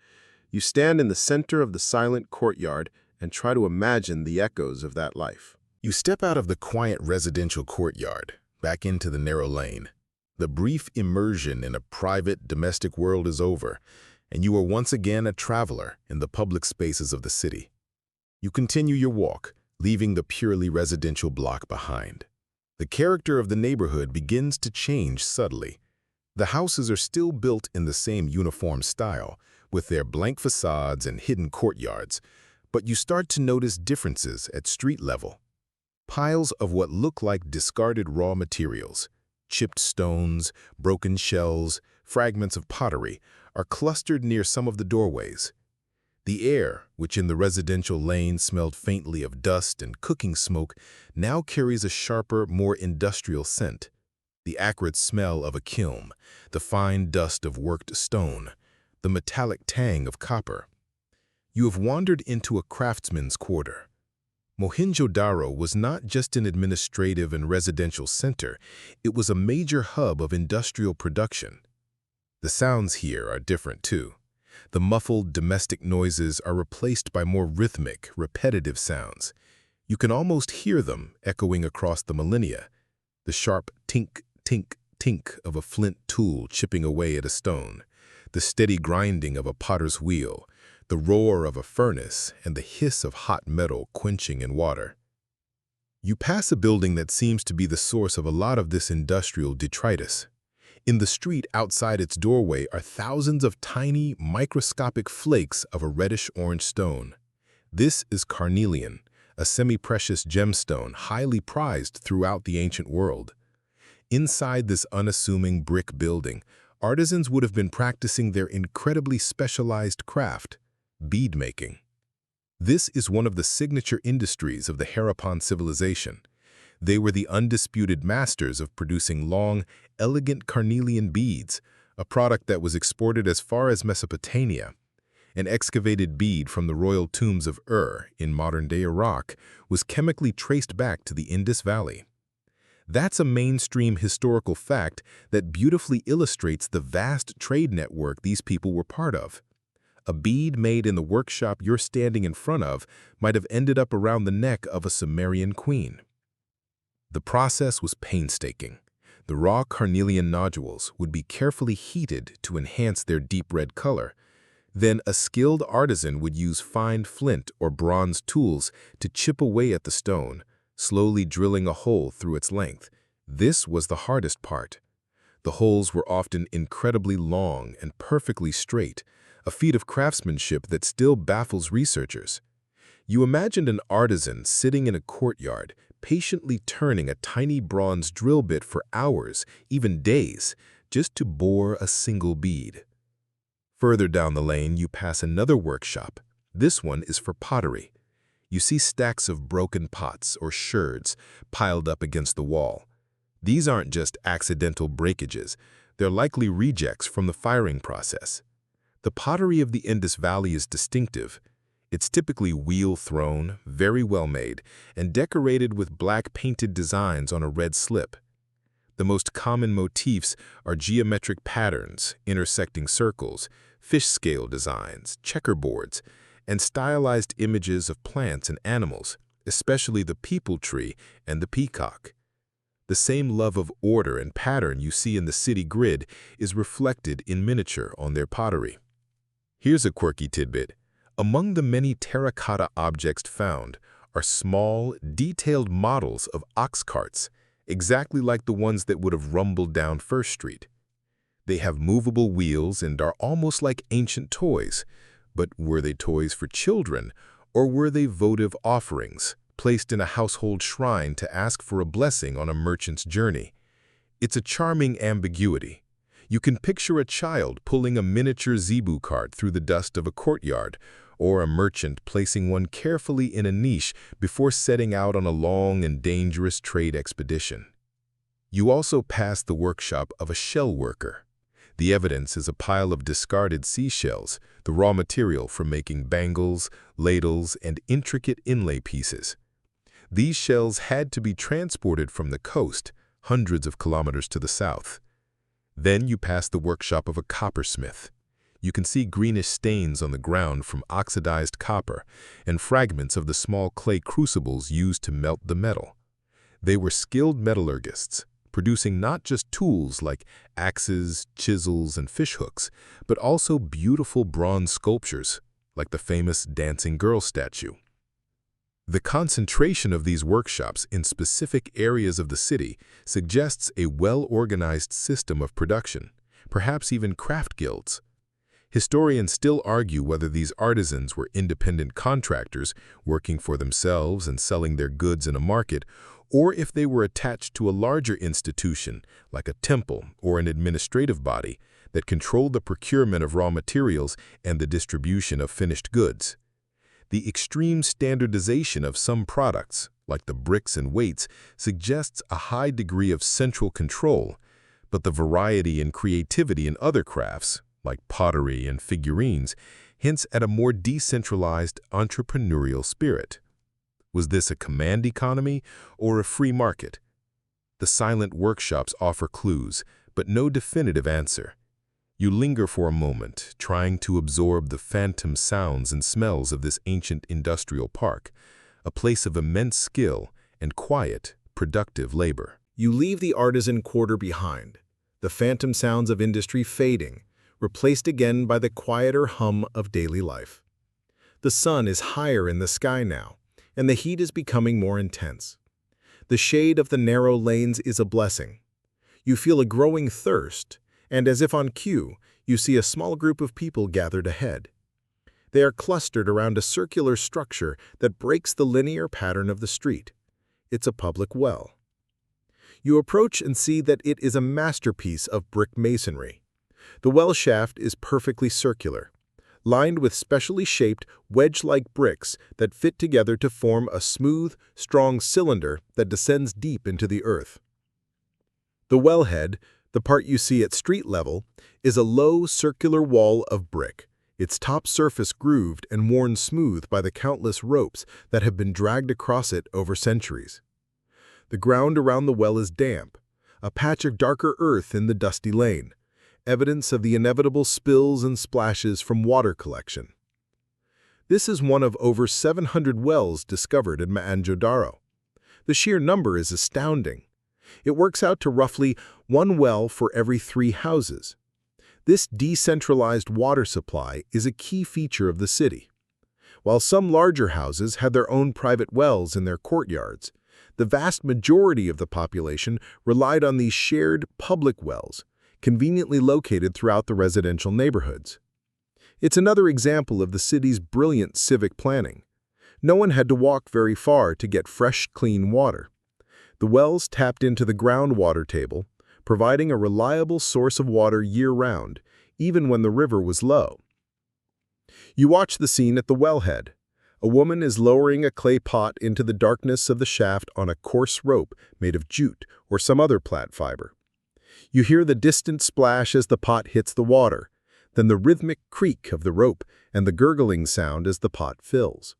You stand in the center of the silent courtyard and try to imagine the echoes of that life. You step out of the quiet residential courtyard, back into the narrow lane. The brief immersion in a private, domestic world is over, and you are once again a traveler in the public spaces of the city. You continue your walk, leaving the purely residential block behind. The character of the neighborhood begins to change subtly. The houses are still built in the same uniform style, with their blank facades and hidden courtyards, but you start to notice differences at street level. Piles of what look like discarded raw materials, chipped stones, broken shells, fragments of pottery, are clustered near some of the doorways. The air, which in the residential lane smelled faintly of dust and cooking smoke, now carries a sharper, more industrial scent. The acrid smell of a kiln, the fine dust of worked stone, the metallic tang of copper. You have wandered into a craftsman's quarter. Mohenjo-Daro was not just an administrative and residential center, it was a major hub of industrial production. The sounds here are different too. The muffled domestic noises are replaced by more rhythmic, repetitive sounds. You can almost hear them echoing across the millennia. The sharp tink, tink, tink of a flint tool chipping away at a stone, the steady grinding of a potter's wheel, the roar of a furnace, and the hiss of hot metal quenching in water. You pass a building that seems to be the source of a lot of this industrial detritus. In the street outside its doorway are thousands of tiny, microscopic flakes of a reddish-orange stone. This is carnelian, a semi-precious gemstone highly prized throughout the ancient world. Inside this unassuming brick building, artisans would have been practicing their incredibly specialized craft, bead making. This is one of the signature industries of the Harappan civilization. They were the undisputed masters of producing long, elegant carnelian beads, a product that was exported as far as Mesopotamia. An excavated bead from the royal tombs of in modern-day Iraq was chemically traced back to the Indus Valley. That's a mainstream historical fact that beautifully illustrates the vast trade network these people were part of. A bead made in the workshop you're standing in front of might have ended up around the neck of a Sumerian queen. The process was painstaking. The raw carnelian nodules would be carefully heated to enhance their deep red color. Then a skilled artisan would use fine flint or bronze tools to chip away at the stone, slowly drilling a hole through its length. This was the hardest part. The holes were often incredibly long and perfectly straight, a feat of craftsmanship that still baffles researchers. You imagined an artisan sitting in a courtyard, patiently turning a tiny bronze drill bit for hours, even days, just to bore a single bead. Further down the lane, you pass another workshop. This one is for pottery. You see stacks of broken pots or sherds piled up against the wall. These aren't just accidental breakages. They're likely rejects from the firing process. The pottery of the Indus Valley is distinctive. It's typically wheel-thrown, very well made, and decorated with black painted designs on a red slip. The most common motifs are geometric patterns, intersecting circles, fish scale designs, checkerboards, and stylized images of plants and animals, especially the peepal tree and the peacock. The same love of order and pattern you see in the city grid is reflected in miniature on their pottery. Here's a quirky tidbit. Among the many terracotta objects found are small, detailed models of ox carts, exactly like the ones that would have rumbled down First Street. They have movable wheels and are almost like ancient toys. But were they toys for children, or were they votive offerings, placed in a household shrine to ask for a blessing on a merchant's journey? It's a charming ambiguity. You can picture a child pulling a miniature zebu cart through the dust of a courtyard, or a merchant placing one carefully in a niche before setting out on a long and dangerous trade expedition. You also pass the workshop of a shell worker. The evidence is a pile of discarded seashells, the raw material for making bangles, ladles, and intricate inlay pieces. These shells had to be transported from the coast, hundreds of kilometers to the south. Then you pass the workshop of a coppersmith. You can see greenish stains on the ground from oxidized copper and fragments of the small clay crucibles used to melt the metal. They were skilled metallurgists, producing not just tools like axes, chisels, and fishhooks, but also beautiful bronze sculptures, like the famous dancing girl statue. The concentration of these workshops in specific areas of the city suggests a well-organized system of production, perhaps even craft guilds. Historians still argue whether these artisans were independent contractors working for themselves and selling their goods in a market, or if they were attached to a larger institution, like a temple or an administrative body, that controlled the procurement of raw materials and the distribution of finished goods. The extreme standardization of some products, like the bricks and weights, suggests a high degree of central control, but the variety and creativity in other crafts, like pottery and figurines, hints at a more decentralized entrepreneurial spirit. Was this a command economy or a free market? The silent workshops offer clues, but no definitive answer. You linger for a moment, trying to absorb the phantom sounds and smells of this ancient industrial park, a place of immense skill and quiet, productive labor. You leave the artisan quarter behind, the phantom sounds of industry fading, replaced again by the quieter hum of daily life. The sun is higher in the sky now, and the heat is becoming more intense. The shade of the narrow lanes is a blessing. You feel a growing thirst, and as if on cue, you see a small group of people gathered ahead. They are clustered around a circular structure that breaks the linear pattern of the street. It's a public well. You approach and see that it is a masterpiece of brick masonry. The well shaft is perfectly circular, lined with specially shaped, wedge-like bricks that fit together to form a smooth, strong cylinder that descends deep into the earth. The wellhead, the part you see at street level, is a low, circular wall of brick, its top surface grooved and worn smooth by the countless ropes that have been dragged across it over centuries. The ground around the well is damp, a patch of darker earth in the dusty lane, evidence of the inevitable spills and splashes from water collection. This is one of over 700 wells discovered in Mohenjo-Daro. The sheer number is astounding. It works out to roughly 1 well for every 3 houses. This decentralized water supply is a key feature of the city. While some larger houses had their own private wells in their courtyards, the vast majority of the population relied on these shared public wells, conveniently located throughout the residential neighborhoods. It's another example of the city's brilliant civic planning. No one had to walk very far to get fresh, clean water. The wells tapped into the groundwater table, providing a reliable source of water year-round, even when the river was low. You watch the scene at the wellhead. A woman is lowering a clay pot into the darkness of the shaft on a coarse rope made of jute or some other plant fiber. You hear the distant splash as the pot hits the water, then the rhythmic creak of the rope and the gurgling sound as the pot fills.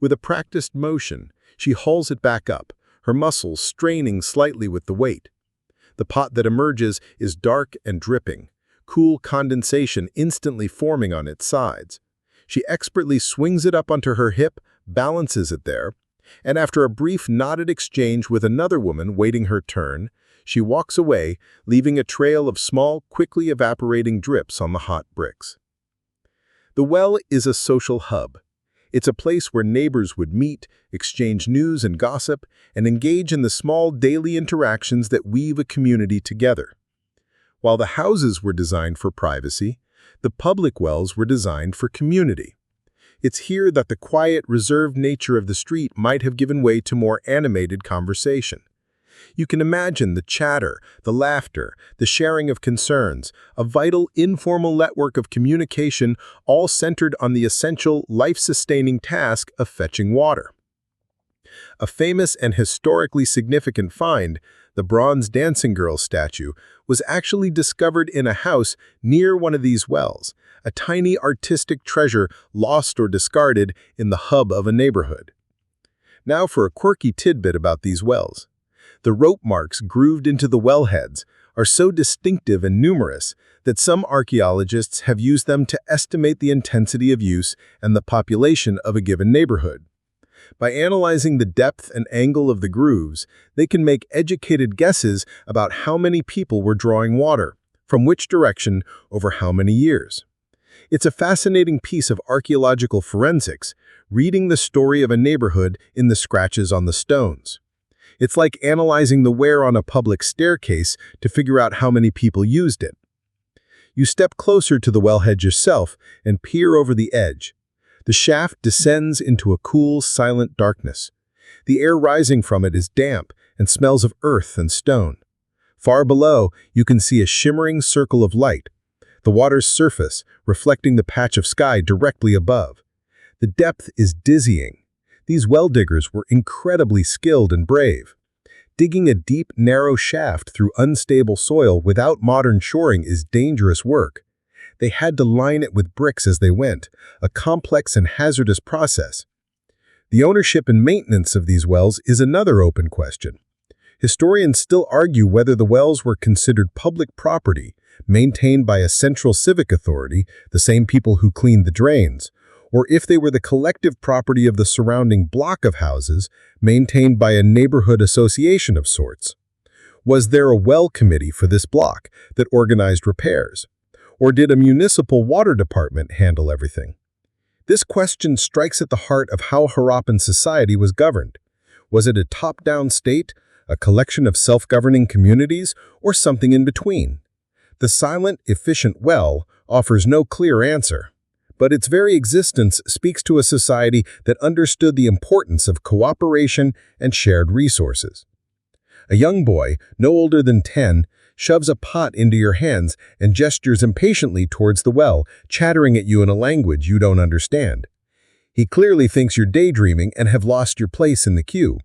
With a practiced motion, she hauls it back up, her muscles straining slightly with the weight. The pot that emerges is dark and dripping, cool condensation instantly forming on its sides. She expertly swings it up onto her hip, balances it there, and after a brief nodded exchange with another woman waiting her turn, she walks away, leaving a trail of small, quickly evaporating drips on the hot bricks. The well is a social hub. It's a place where neighbors would meet, exchange news and gossip, and engage in the small daily interactions that weave a community together. While the houses were designed for privacy, the public wells were designed for community. It's here that the quiet, reserved nature of the street might have given way to more animated conversation. You can imagine the chatter, the laughter, the sharing of concerns, a vital, informal network of communication, all centered on the essential, life-sustaining task of fetching water. A famous and historically significant find, the bronze dancing girl statue, was actually discovered in a house near one of these wells, a tiny artistic treasure lost or discarded in the hub of a neighborhood. Now for a quirky tidbit about these wells. The rope marks grooved into the wellheads are so distinctive and numerous that some archaeologists have used them to estimate the intensity of use and the population of a given neighborhood. By analyzing the depth and angle of the grooves, they can make educated guesses about how many people were drawing water, from which direction, over how many years. It's a fascinating piece of archaeological forensics, reading the story of a neighborhood in the scratches on the stones. It's like analyzing the wear on a public staircase to figure out how many people used it. You step closer to the wellhead yourself and peer over the edge. The shaft descends into a cool, silent darkness. The air rising from it is damp and smells of earth and stone. Far below, you can see a shimmering circle of light, the water's surface reflecting the patch of sky directly above. The depth is dizzying. These well diggers were incredibly skilled and brave. Digging a deep, narrow shaft through unstable soil without modern shoring is dangerous work. They had to line it with bricks as they went, a complex and hazardous process. The ownership and maintenance of these wells is another open question. Historians still argue whether the wells were considered public property, maintained by a central civic authority, the same people who cleaned the drains, or if they were the collective property of the surrounding block of houses, maintained by a neighborhood association of sorts. Was there a well committee for this block that organized repairs? Or did a municipal water department handle everything? This question strikes at the heart of how Harappan society was governed. Was it a top-down state, a collection of self-governing communities, or something in between? The silent, efficient well offers no clear answer, but its very existence speaks to a society that understood the importance of cooperation and shared resources. A young boy, no older than 10, shoves a pot into your hands and gestures impatiently towards the well, chattering at you in a language you don't understand. He clearly thinks you're daydreaming and have lost your place in the queue.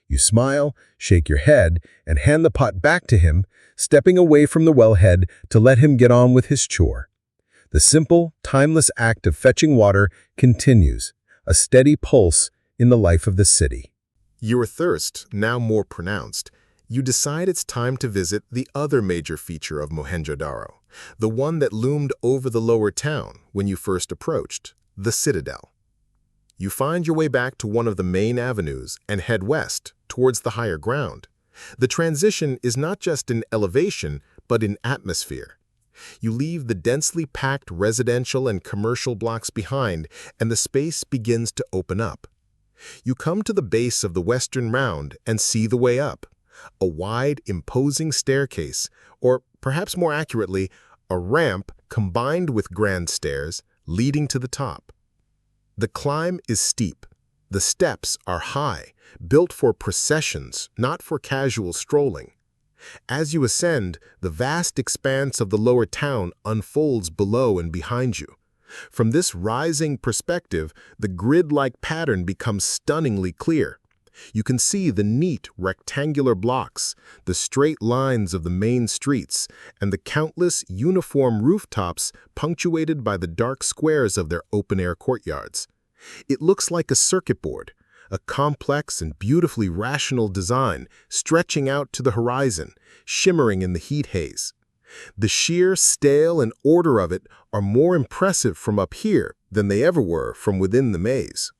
You smile, shake your head, and hand the pot back to him, stepping away from the wellhead to let him get on with his chore. The simple, timeless act of fetching water continues, a steady pulse in the life of the city. Your thirst now more pronounced, you decide it's time to visit the other major feature of Mohenjo-Daro, the one that loomed over the lower town when you first approached, the Citadel. You find your way back to one of the main avenues and head west towards the higher ground. The transition is not just in elevation, but in atmosphere. You leave the densely packed residential and commercial blocks behind, and the space begins to open up. You come to the base of the western mound and see the way up. A wide, imposing staircase, or perhaps more accurately, a ramp combined with grand stairs leading to the top. The climb is steep. The steps are high, built for processions, not for casual strolling. As you ascend, the vast expanse of the lower town unfolds below and behind you. From this rising perspective, the grid-like pattern becomes stunningly clear. You can see the neat, rectangular blocks, the straight lines of the main streets, and the countless uniform rooftops punctuated by the dark squares of their open-air courtyards. It looks like a circuit board, a complex and beautifully rational design stretching out to the horizon, shimmering in the heat haze. The sheer scale and order of it are more impressive from up here than they ever were from within the maze.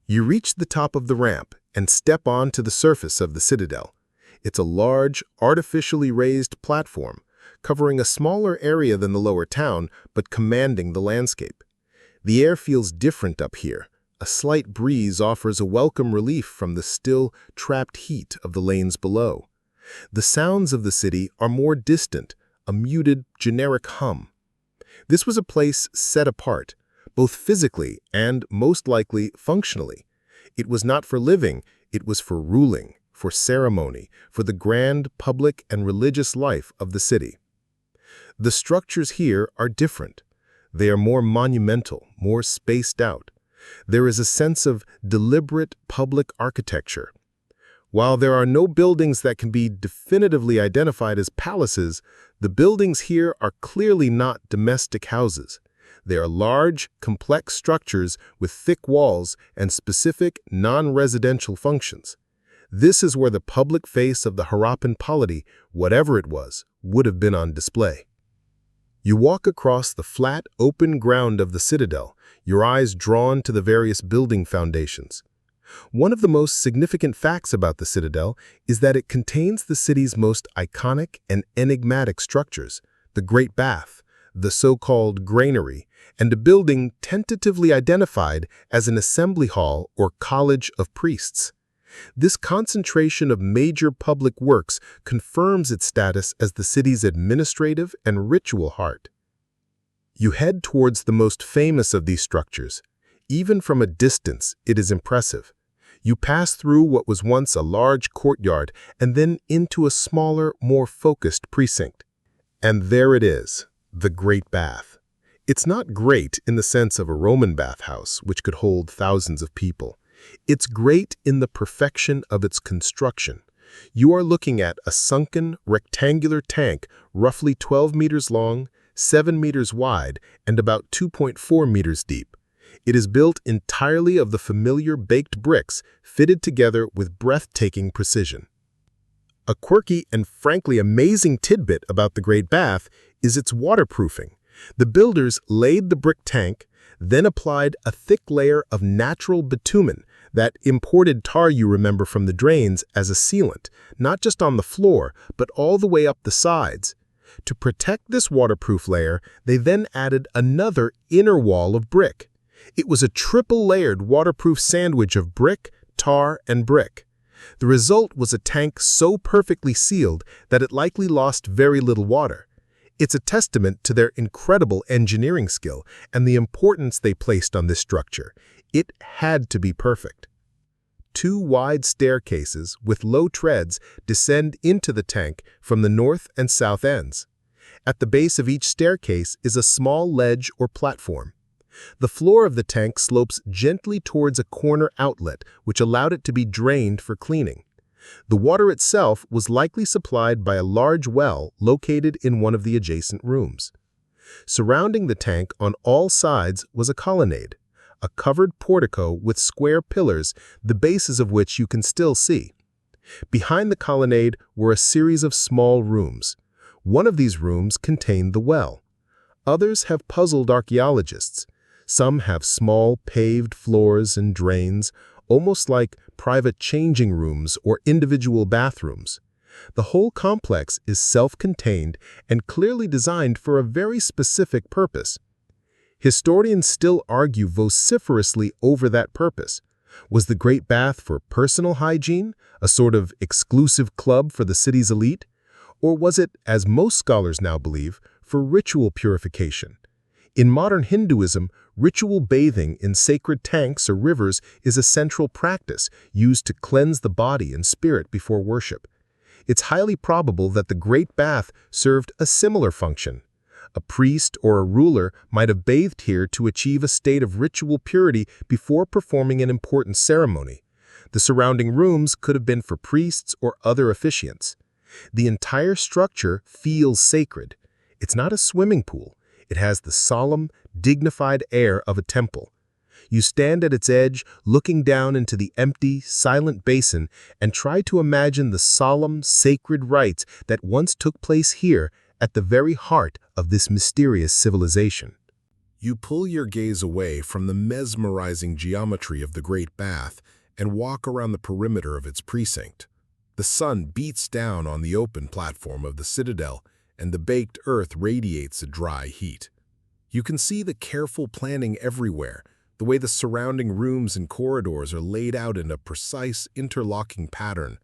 You reach the top of the ramp and step onto the surface of the citadel. It's a large, artificially raised platform, covering a smaller area than the lower town, but commanding the landscape. The air feels different up here. A slight breeze offers a welcome relief from the still, trapped heat of the lanes below. The sounds of the city are more distant, a muted, generic hum. This was a place set apart, both physically and, most likely, functionally. It was not for living, it was for ruling, for ceremony, for the grand public and religious life of the city. The structures here are different. They are more monumental, more spaced out. There is a sense of deliberate public architecture. While there are no buildings that can be definitively identified as palaces, the buildings here are clearly not domestic houses. They are large, complex structures with thick walls and specific, non-residential functions. This is where the public face of the Harappan polity, whatever it was, would have been on display. You walk across the flat, open ground of the citadel, your eyes drawn to the various building foundations. One of the most significant facts about the citadel is that it contains the city's most iconic and enigmatic structures, the Great Bath, the so-called granary, and a building tentatively identified as an assembly hall or college of priests. This concentration of major public works confirms its status as the city's administrative and ritual heart. You head towards the most famous of these structures. Even from a distance, it is impressive. You pass through what was once a large courtyard and then into a smaller, more focused precinct. And there it is, the Great Bath. It's not great in the sense of a Roman bathhouse, which could hold thousands of people. It's great in the perfection of its construction. You are looking at a sunken, rectangular tank roughly 12 meters long, 7 meters wide, and about 2.4 meters deep. It is built entirely of the familiar baked bricks fitted together with breathtaking precision. A quirky and frankly amazing tidbit about the Great Bath is its waterproofing. The builders laid the brick tank, then applied a thick layer of natural bitumen, that imported tar you remember from the drains, as a sealant, not just on the floor, but all the way up the sides. To protect this waterproof layer, they then added another inner wall of brick. It was a triple-layered waterproof sandwich of brick, tar, and brick. The result was a tank so perfectly sealed that it likely lost very little water. It's a testament to their incredible engineering skill and the importance they placed on this structure. It had to be perfect. 2 wide staircases with low treads descend into the tank from the north and south ends. At the base of each staircase is a small ledge or platform. The floor of the tank slopes gently towards a corner outlet, which allowed it to be drained for cleaning. The water itself was likely supplied by a large well located in one of the adjacent rooms. Surrounding the tank on all sides was a colonnade, a covered portico with square pillars, the bases of which you can still see. Behind the colonnade were a series of small rooms. One of these rooms contained the well. Others have puzzled archaeologists. Some have small paved floors and drains, almost like private changing rooms or individual bathrooms. The whole complex is self-contained and clearly designed for a very specific purpose. Historians still argue vociferously over that purpose. Was the Great Bath for personal hygiene, a sort of exclusive club for the city's elite? Or was it, as most scholars now believe, for ritual purification? In modern Hinduism, ritual bathing in sacred tanks or rivers is a central practice used to cleanse the body and spirit before worship. It's highly probable that the Great Bath served a similar function. A priest or a ruler might have bathed here to achieve a state of ritual purity before performing an important ceremony. The surrounding rooms could have been for priests or other officiants. The entire structure feels sacred. It's not a swimming pool. It has the solemn, dignified air of a temple. You stand at its edge, looking down into the empty, silent basin, and try to imagine the solemn, sacred rites that once took place here at the very heart of this mysterious civilization. You pull your gaze away from the mesmerizing geometry of the Great Bath and walk around the perimeter of its precinct. The sun beats down on the open platform of the citadel, and the baked earth radiates a dry heat. You can see the careful planning everywhere, the way the surrounding rooms and corridors are laid out in a precise interlocking pattern.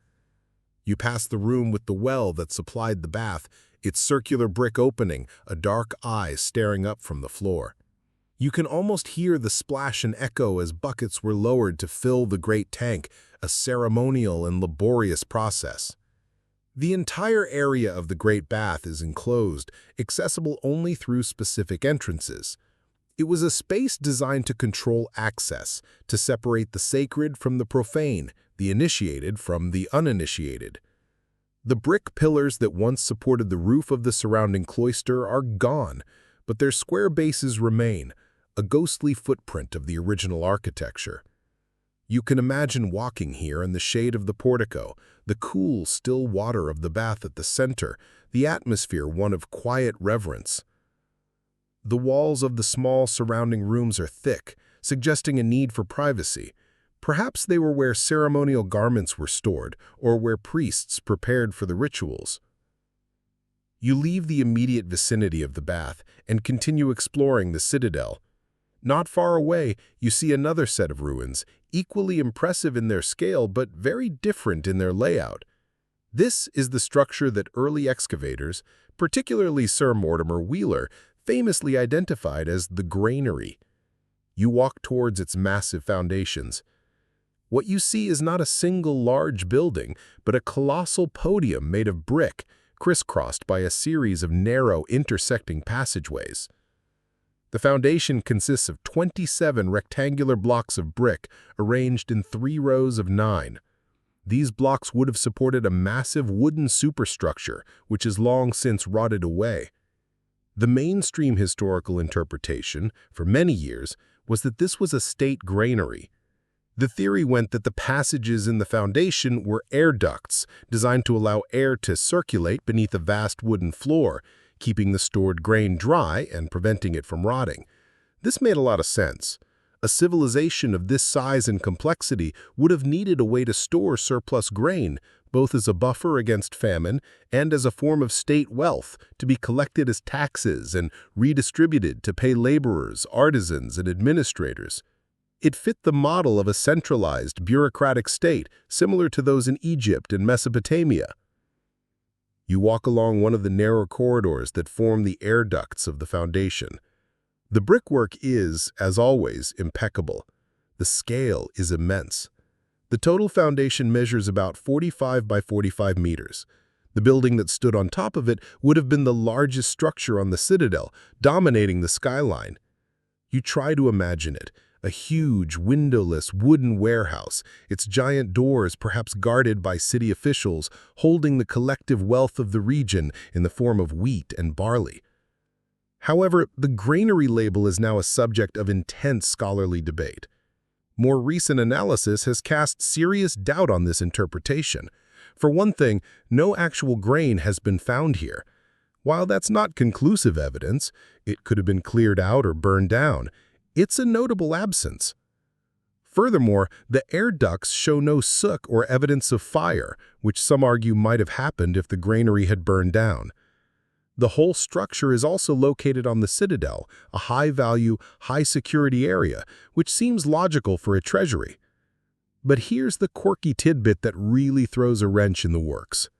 You pass the room with the well that supplied the bath, its circular brick opening, a dark eye staring up from the floor. You can almost hear the splash and echo as buckets were lowered to fill the great tank, a ceremonial and laborious process. The entire area of the Great Bath is enclosed, accessible only through specific entrances. It was a space designed to control access, to separate the sacred from the profane, the initiated from the uninitiated. The brick pillars that once supported the roof of the surrounding cloister are gone, but their square bases remain, a ghostly footprint of the original architecture. You can imagine walking here in the shade of the portico, the cool, still water of the bath at the center, the atmosphere one of quiet reverence. The walls of the small surrounding rooms are thick, suggesting a need for privacy. Perhaps they were where ceremonial garments were stored, or where priests prepared for the rituals. You leave the immediate vicinity of the bath and continue exploring the citadel. Not far away, you see another set of ruins, equally impressive in their scale but very different in their layout. This is the structure that early excavators, particularly Sir Mortimer Wheeler, famously identified as the granary. You walk towards its massive foundations. What you see is not a single large building, but a colossal podium made of brick, crisscrossed by a series of narrow intersecting passageways. The foundation consists of 27 rectangular blocks of brick arranged in 3 rows of 9. These blocks would have supported a massive wooden superstructure, which has long since rotted away. The mainstream historical interpretation, for many years, was that this was a state granary. The theory went that the passages in the foundation were air ducts, designed to allow air to circulate beneath a vast wooden floor, keeping the stored grain dry and preventing it from rotting. This made a lot of sense. A civilization of this size and complexity would have needed a way to store surplus grain, both as a buffer against famine and as a form of state wealth to be collected as taxes and redistributed to pay laborers, artisans, and administrators. It fit the model of a centralized, bureaucratic state, similar to those in Egypt and Mesopotamia. You walk along one of the narrow corridors that form the air ducts of the foundation. The brickwork is, as always, impeccable. The scale is immense. The total foundation measures about 45 by 45 meters. The building that stood on top of it would have been the largest structure on the citadel, dominating the skyline. You try to imagine it. A huge, windowless wooden warehouse, its giant doors perhaps guarded by city officials, holding the collective wealth of the region in the form of wheat and barley. However, the granary label is now a subject of intense scholarly debate. More recent analysis has cast serious doubt on this interpretation. For one thing, no actual grain has been found here. While that's not conclusive evidence, it could have been cleared out or burned down. It's a notable absence. Furthermore, the air ducts show no soot or evidence of fire, which some argue might have happened if the granary had burned down. The whole structure is also located on the citadel, a high-value, high-security area, which seems logical for a treasury. But here's the quirky tidbit that really throws a wrench in the works.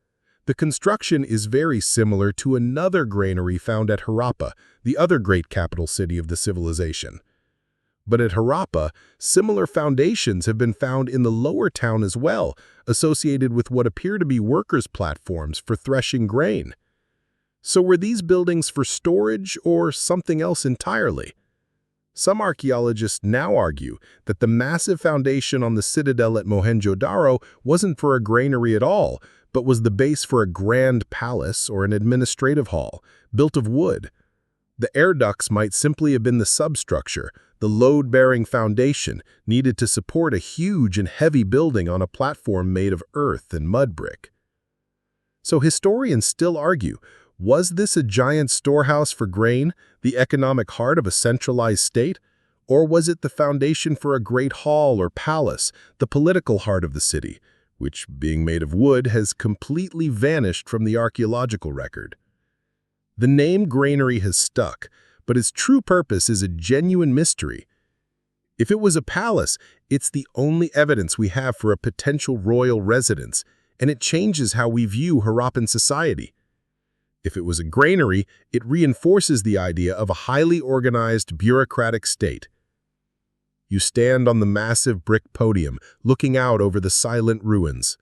The construction is very similar to another granary found at Harappa, the other great capital city of the civilization. But at Harappa, similar foundations have been found in the lower town as well, associated with what appear to be workers' platforms for threshing grain. So were these buildings for storage or something else entirely? Some archaeologists now argue that the massive foundation on the citadel at Mohenjo-Daro wasn't for a granary at all, but was the base for a grand palace or an administrative hall, built of wood. The air ducts might simply have been the substructure, the load-bearing foundation needed to support a huge and heavy building on a platform made of earth and mud brick. So historians still argue, was this a giant storehouse for grain, the economic heart of a centralized state? Or was it the foundation for a great hall or palace, the political heart of the city, which, being made of wood, has completely vanished from the archaeological record? The name granary has stuck, but its true purpose is a genuine mystery. If it was a palace, it's the only evidence we have for a potential royal residence, and it changes how we view Harappan society. If it was a granary, it reinforces the idea of a highly organized, bureaucratic state. You stand on the massive brick podium, looking out over the silent ruins.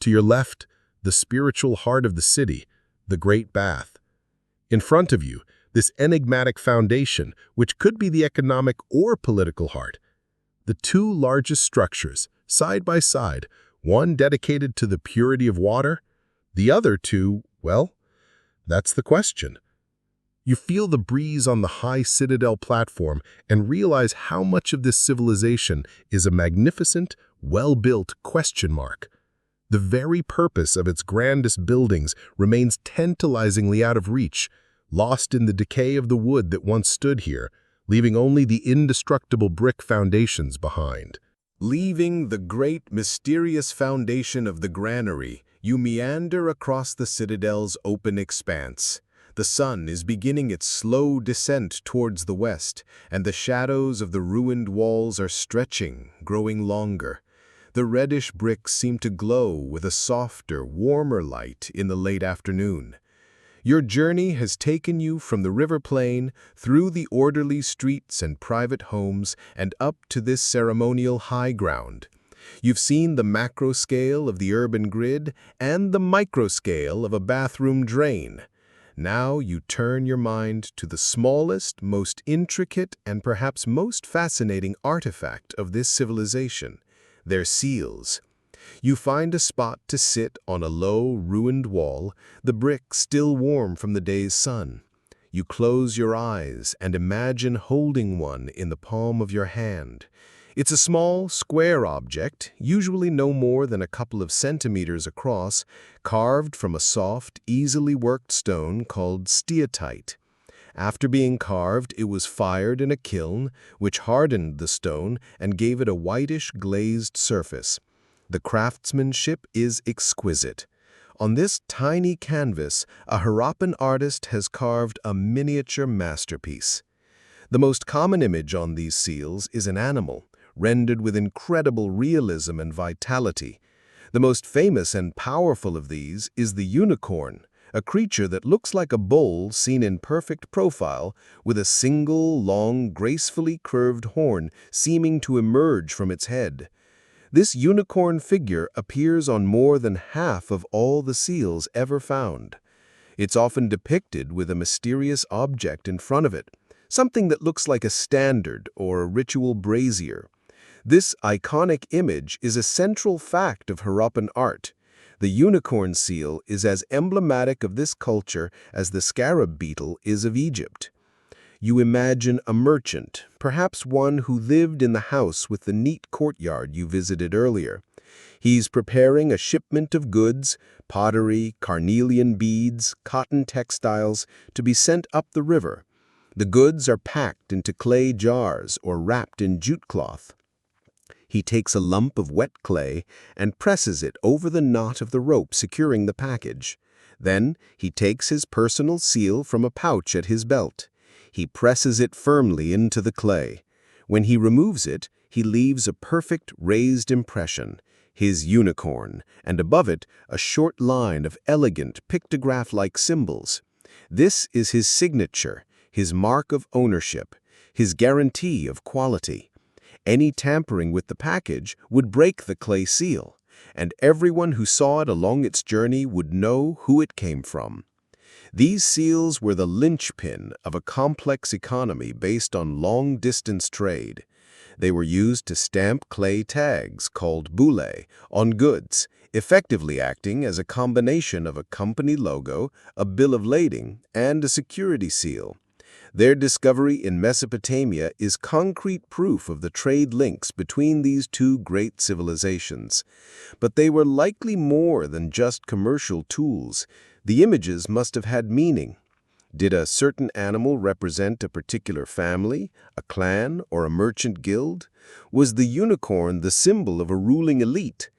To your left, the spiritual heart of the city, the Great Bath. In front of you, this enigmatic foundation, which could be the economic or political heart. The two largest structures, side by side, one dedicated to the purity of water, the other to, well, that's the question. You feel the breeze on the high citadel platform and realize how much of this civilization is a magnificent, well-built question mark. The very purpose of its grandest buildings remains tantalizingly out of reach, lost in the decay of the wood that once stood here, leaving only the indestructible brick foundations behind. Leaving the great, mysterious foundation of the granary, you meander across the citadel's open expanse. The sun is beginning its slow descent towards the west, and the shadows of the ruined walls are stretching, growing longer. The reddish bricks seem to glow with a softer, warmer light in the late afternoon. Your journey has taken you from the river plain, through the orderly streets and private homes, and up to this ceremonial high ground. You've seen the macro scale of the urban grid and the micro scale of a bathroom drain. Now you turn your mind to the smallest, most intricate, and perhaps most fascinating artifact of this civilization, their seals. You find a spot to sit on a low, ruined wall, the brick still warm from the day's sun. You close your eyes and imagine holding one in the palm of your hand. It's a small, square object, usually no more than a couple of centimeters across, carved from a soft, easily worked stone called steatite. After being carved, it was fired in a kiln, which hardened the stone and gave it a whitish, glazed surface. The craftsmanship is exquisite. On this tiny canvas, a Harappan artist has carved a miniature masterpiece. The most common image on these seals is an animal, rendered with incredible realism and vitality. The most famous and powerful of these is the unicorn, a creature that looks like a bull seen in perfect profile, with a single, long, gracefully curved horn seeming to emerge from its head. This unicorn figure appears on more than half of all the seals ever found. It's often depicted with a mysterious object in front of it, something that looks like a standard or a ritual brazier. This iconic image is a central fact of Harappan art. The unicorn seal is as emblematic of this culture as the scarab beetle is of Egypt. You imagine a merchant, perhaps one who lived in the house with the neat courtyard you visited earlier. He's preparing a shipment of goods, pottery, carnelian beads, cotton textiles, to be sent up the river. The goods are packed into clay jars or wrapped in jute cloth. He takes a lump of wet clay and presses it over the knot of the rope securing the package. Then he takes his personal seal from a pouch at his belt. He presses it firmly into the clay. When he removes it, he leaves a perfect raised impression, his unicorn, and above it a short line of elegant pictograph-like symbols. This is his signature, his mark of ownership, his guarantee of quality. Any tampering with the package would break the clay seal, and everyone who saw it along its journey would know who it came from. These seals were the linchpin of a complex economy based on long-distance trade. They were used to stamp clay tags, called boule, on goods, effectively acting as a combination of a company logo, a bill of lading, and a security seal. Their discovery in Mesopotamia is concrete proof of the trade links between these two great civilizations. But they were likely more than just commercial tools. The images must have had meaning. Did a certain animal represent a particular family, a clan, or a merchant guild? Was the unicorn the symbol of a ruling elite?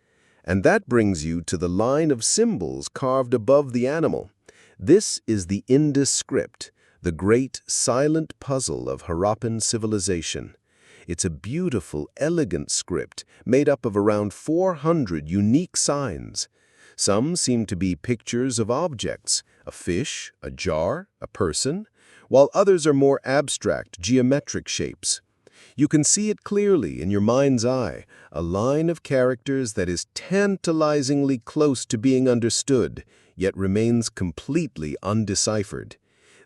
And that brings you to the line of symbols carved above the animal. This is the Indus script, the great silent puzzle of Harappan civilization. It's a beautiful, elegant script made up of around 400 unique signs. Some seem to be pictures of objects, a fish, a jar, a person, while others are more abstract, geometric shapes. You can see it clearly in your mind's eye, a line of characters that is tantalizingly close to being understood, yet remains completely undeciphered.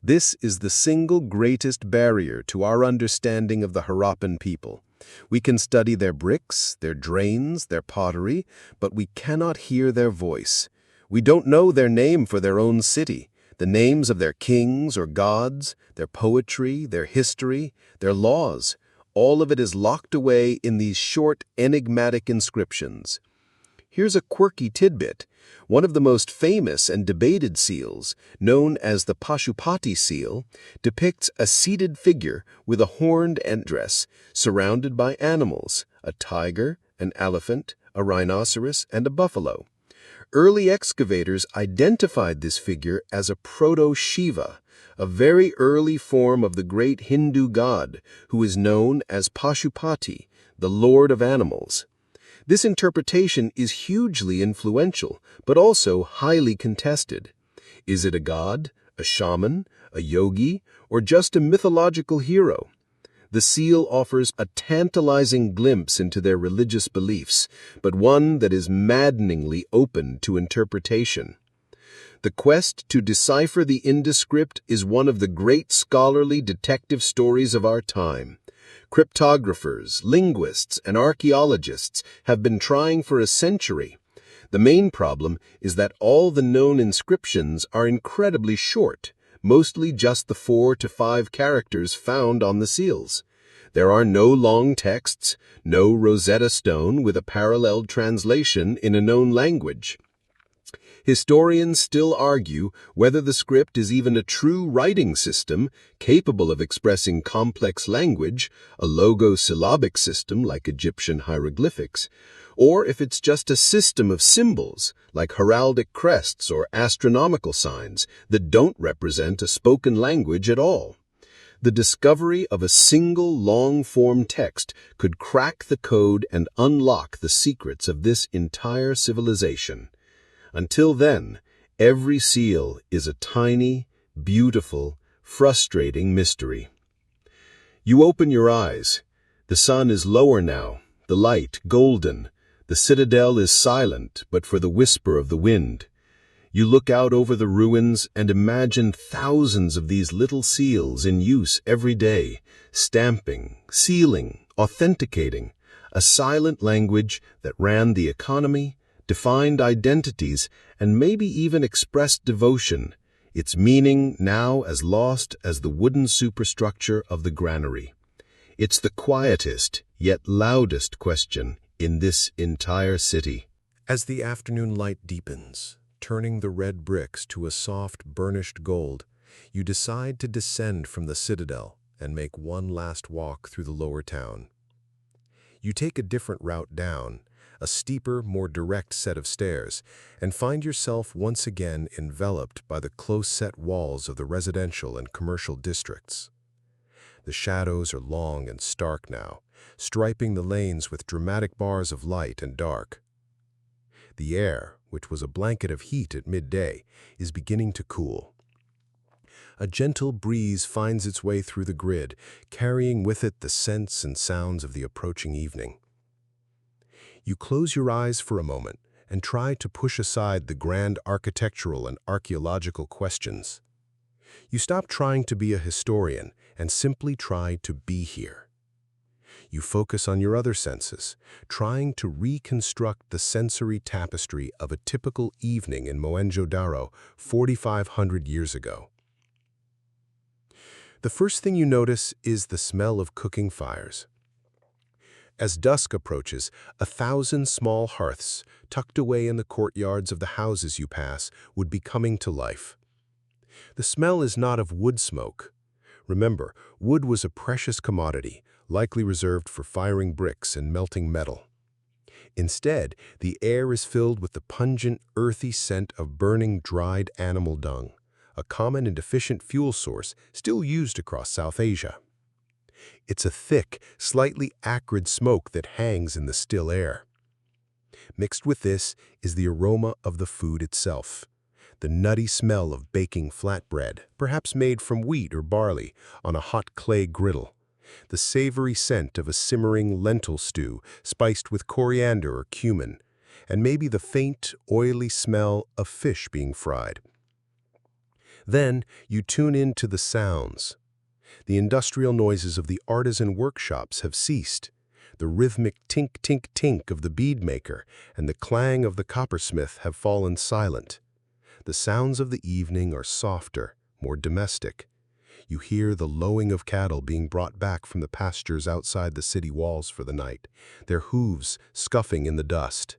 This is the single greatest barrier to our understanding of the Harappan people. We can study their bricks, their drains, their pottery, but we cannot hear their voice. We don't know their name for their own city, the names of their kings or gods, their poetry, their history, their laws. All of it is locked away in these short, enigmatic inscriptions. Here's a quirky tidbit. One of the most famous and debated seals, known as the Pashupati seal, depicts a seated figure with a horned headdress surrounded by animals, a tiger, an elephant, a rhinoceros, and a buffalo. Early excavators identified this figure as a proto-Shiva, a very early form of the great Hindu god who is known as Pashupati, the Lord of Animals. This interpretation is hugely influential, but also highly contested. Is it a god, a shaman, a yogi, or just a mythological hero? The seal offers a tantalizing glimpse into their religious beliefs, but one that is maddeningly open to interpretation. The quest to decipher the Indus script is one of the great scholarly detective stories of our time. Cryptographers, linguists, and archaeologists have been trying for a century. The main problem is that all the known inscriptions are incredibly short, mostly just the 4 to 5 characters found on the seals. There are no long texts, no Rosetta Stone with a parallel translation in a known language. Historians still argue whether the script is even a true writing system capable of expressing complex language, a logo-syllabic system like Egyptian hieroglyphics, or if it's just a system of symbols like heraldic crests or astronomical signs that don't represent a spoken language at all. The discovery of a single long-form text could crack the code and unlock the secrets of this entire civilization. Until then, every seal is a tiny, beautiful, frustrating mystery. You open your eyes. The sun is lower now, the light golden. The citadel is silent but for the whisper of the wind. You look out over the ruins and imagine thousands of these little seals in use every day, stamping, sealing, authenticating, a silent language that ran the economy, defined identities, and maybe even expressed devotion, its meaning now as lost as the wooden superstructure of the granary. It's the quietest, yet loudest question in this entire city. As the afternoon light deepens, turning the red bricks to a soft, burnished gold, you decide to descend from the citadel and make one last walk through the lower town. You take a different route down, a steeper, more direct set of stairs, and find yourself once again enveloped by the close-set walls of the residential and commercial districts. The shadows are long and stark now, striping the lanes with dramatic bars of light and dark. The air, which was a blanket of heat at midday, is beginning to cool. A gentle breeze finds its way through the grid, carrying with it the scents and sounds of the approaching evening. You close your eyes for a moment and try to push aside the grand architectural and archaeological questions. You stop trying to be a historian and simply try to be here. You focus on your other senses, trying to reconstruct the sensory tapestry of a typical evening in Mohenjo-Daro 4,500 years ago. The first thing you notice is the smell of cooking fires. As dusk approaches, 1,000 small hearths, tucked away in the courtyards of the houses you pass, would be coming to life. The smell is not of wood smoke. Remember, wood was a precious commodity, likely reserved for firing bricks and melting metal. Instead, the air is filled with the pungent, earthy scent of burning dried animal dung, a common and efficient fuel source still used across South Asia. It's a thick, slightly acrid smoke that hangs in the still air. Mixed with this is the aroma of the food itself, the nutty smell of baking flatbread, perhaps made from wheat or barley, on a hot clay griddle, the savory scent of a simmering lentil stew spiced with coriander or cumin, and maybe the faint, oily smell of fish being fried. Then you tune into the sounds. The industrial noises of the artisan workshops have ceased. The rhythmic tink-tink-tink of the bead maker and the clang of the coppersmith have fallen silent. The sounds of the evening are softer, more domestic. You hear the lowing of cattle being brought back from the pastures outside the city walls for the night, their hooves scuffing in the dust.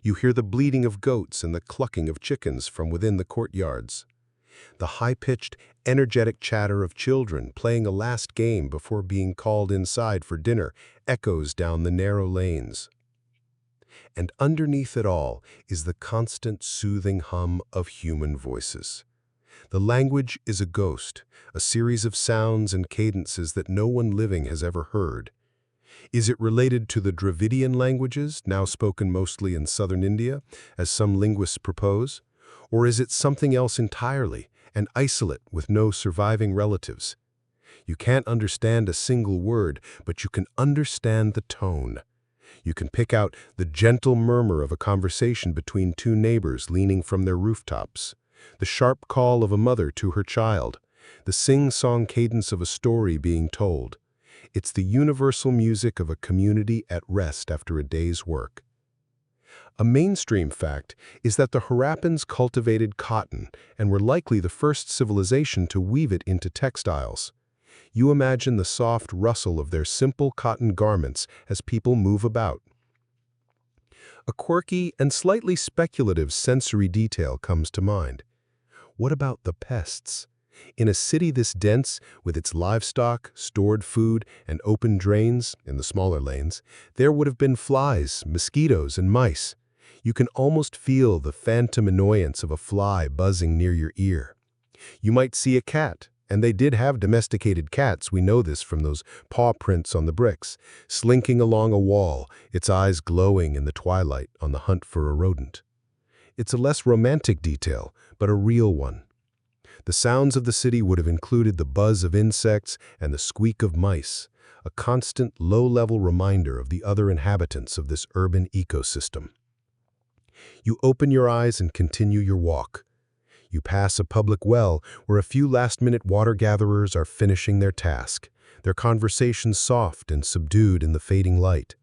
You hear the bleating of goats and the clucking of chickens from within the courtyards. The high-pitched, energetic chatter of children playing a last game before being called inside for dinner echoes down the narrow lanes. And underneath it all is the constant soothing hum of human voices. The language is a ghost, a series of sounds and cadences that no one living has ever heard. Is it related to the Dravidian languages, now spoken mostly in southern India, as some linguists propose? Or is it something else entirely, and isolate with no surviving relatives? You can't understand a single word, but you can understand the tone. You can pick out the gentle murmur of a conversation between two neighbors leaning from their rooftops, the sharp call of a mother to her child, the sing-song cadence of a story being told. It's the universal music of a community at rest after a day's work. A mainstream fact is that the Harappans cultivated cotton and were likely the first civilization to weave it into textiles. You imagine the soft rustle of their simple cotton garments as people move about. A quirky and slightly speculative sensory detail comes to mind. What about the pests? In a city this dense, with its livestock, stored food, and open drains in the smaller lanes, there would have been flies, mosquitoes, and mice. You can almost feel the phantom annoyance of a fly buzzing near your ear. You might see a cat, and they did have domesticated cats, we know this from those paw prints on the bricks, slinking along a wall, its eyes glowing in the twilight on the hunt for a rodent. It's a less romantic detail, but a real one. The sounds of the city would have included the buzz of insects and the squeak of mice, a constant low-level reminder of the other inhabitants of this urban ecosystem. You open your eyes and continue your walk. You pass a public well where a few last-minute water gatherers are finishing their task, their conversations soft and subdued in the fading light.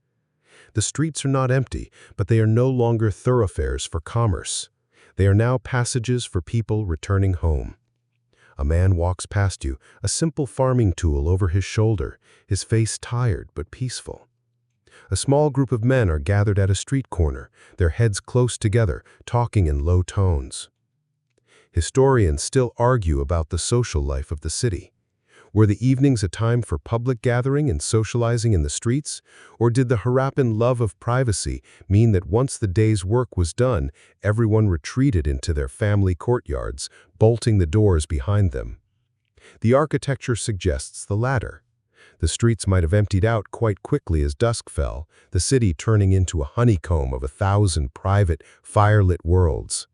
The streets are not empty, but they are no longer thoroughfares for commerce. They are now passages for people returning home. A man walks past you, a simple farming tool over his shoulder, his face tired but peaceful. A small group of men are gathered at a street corner, their heads close together, talking in low tones. Historians still argue about the social life of the city. Were the evenings a time for public gathering and socializing in the streets? Or did the Harappan love of privacy mean that once the day's work was done, everyone retreated into their family courtyards, bolting the doors behind them? The architecture suggests the latter. The streets might have emptied out quite quickly as dusk fell, the city turning into a honeycomb of 1,000 private, firelit worlds.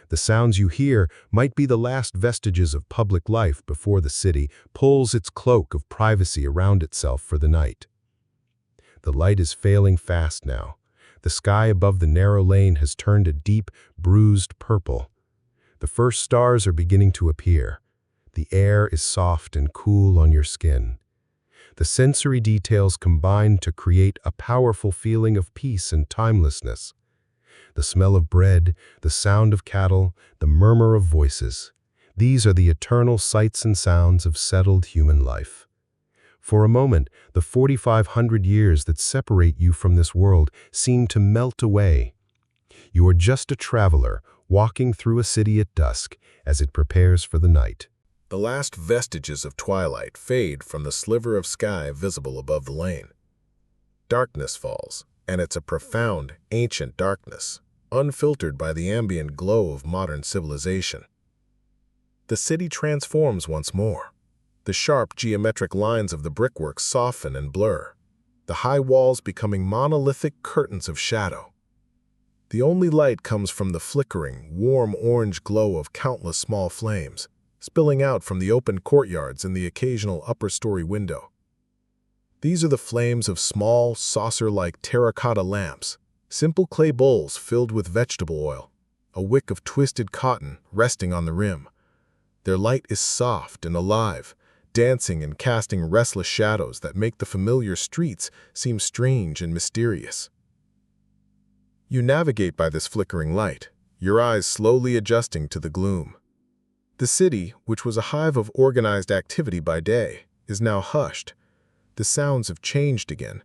The sounds you hear might be the last vestiges of public life before the city pulls its cloak of privacy around itself for the night. The light is failing fast now. The sky above the narrow lane has turned a deep, bruised purple. The first stars are beginning to appear. The air is soft and cool on your skin. The sensory details combine to create a powerful feeling of peace and timelessness. The smell of bread, the sound of cattle, the murmur of voices. These are the eternal sights and sounds of settled human life. For a moment, the 4,500 years that separate you from this world seem to melt away. You are just a traveler walking through a city at dusk as it prepares for the night. The last vestiges of twilight fade from the sliver of sky visible above the lane. Darkness falls, and it's a profound, ancient darkness, unfiltered by the ambient glow of modern civilization. The city transforms once more. The sharp geometric lines of the brickwork soften and blur, the high walls becoming monolithic curtains of shadow. The only light comes from the flickering, warm orange glow of countless small flames, spilling out from the open courtyards and the occasional upper-story window. These are the flames of small, saucer-like terracotta lamps, simple clay bowls filled with vegetable oil, a wick of twisted cotton resting on the rim. Their light is soft and alive, dancing and casting restless shadows that make the familiar streets seem strange and mysterious. You navigate by this flickering light, your eyes slowly adjusting to the gloom. The city, which was a hive of organized activity by day, is now hushed. The sounds have changed again.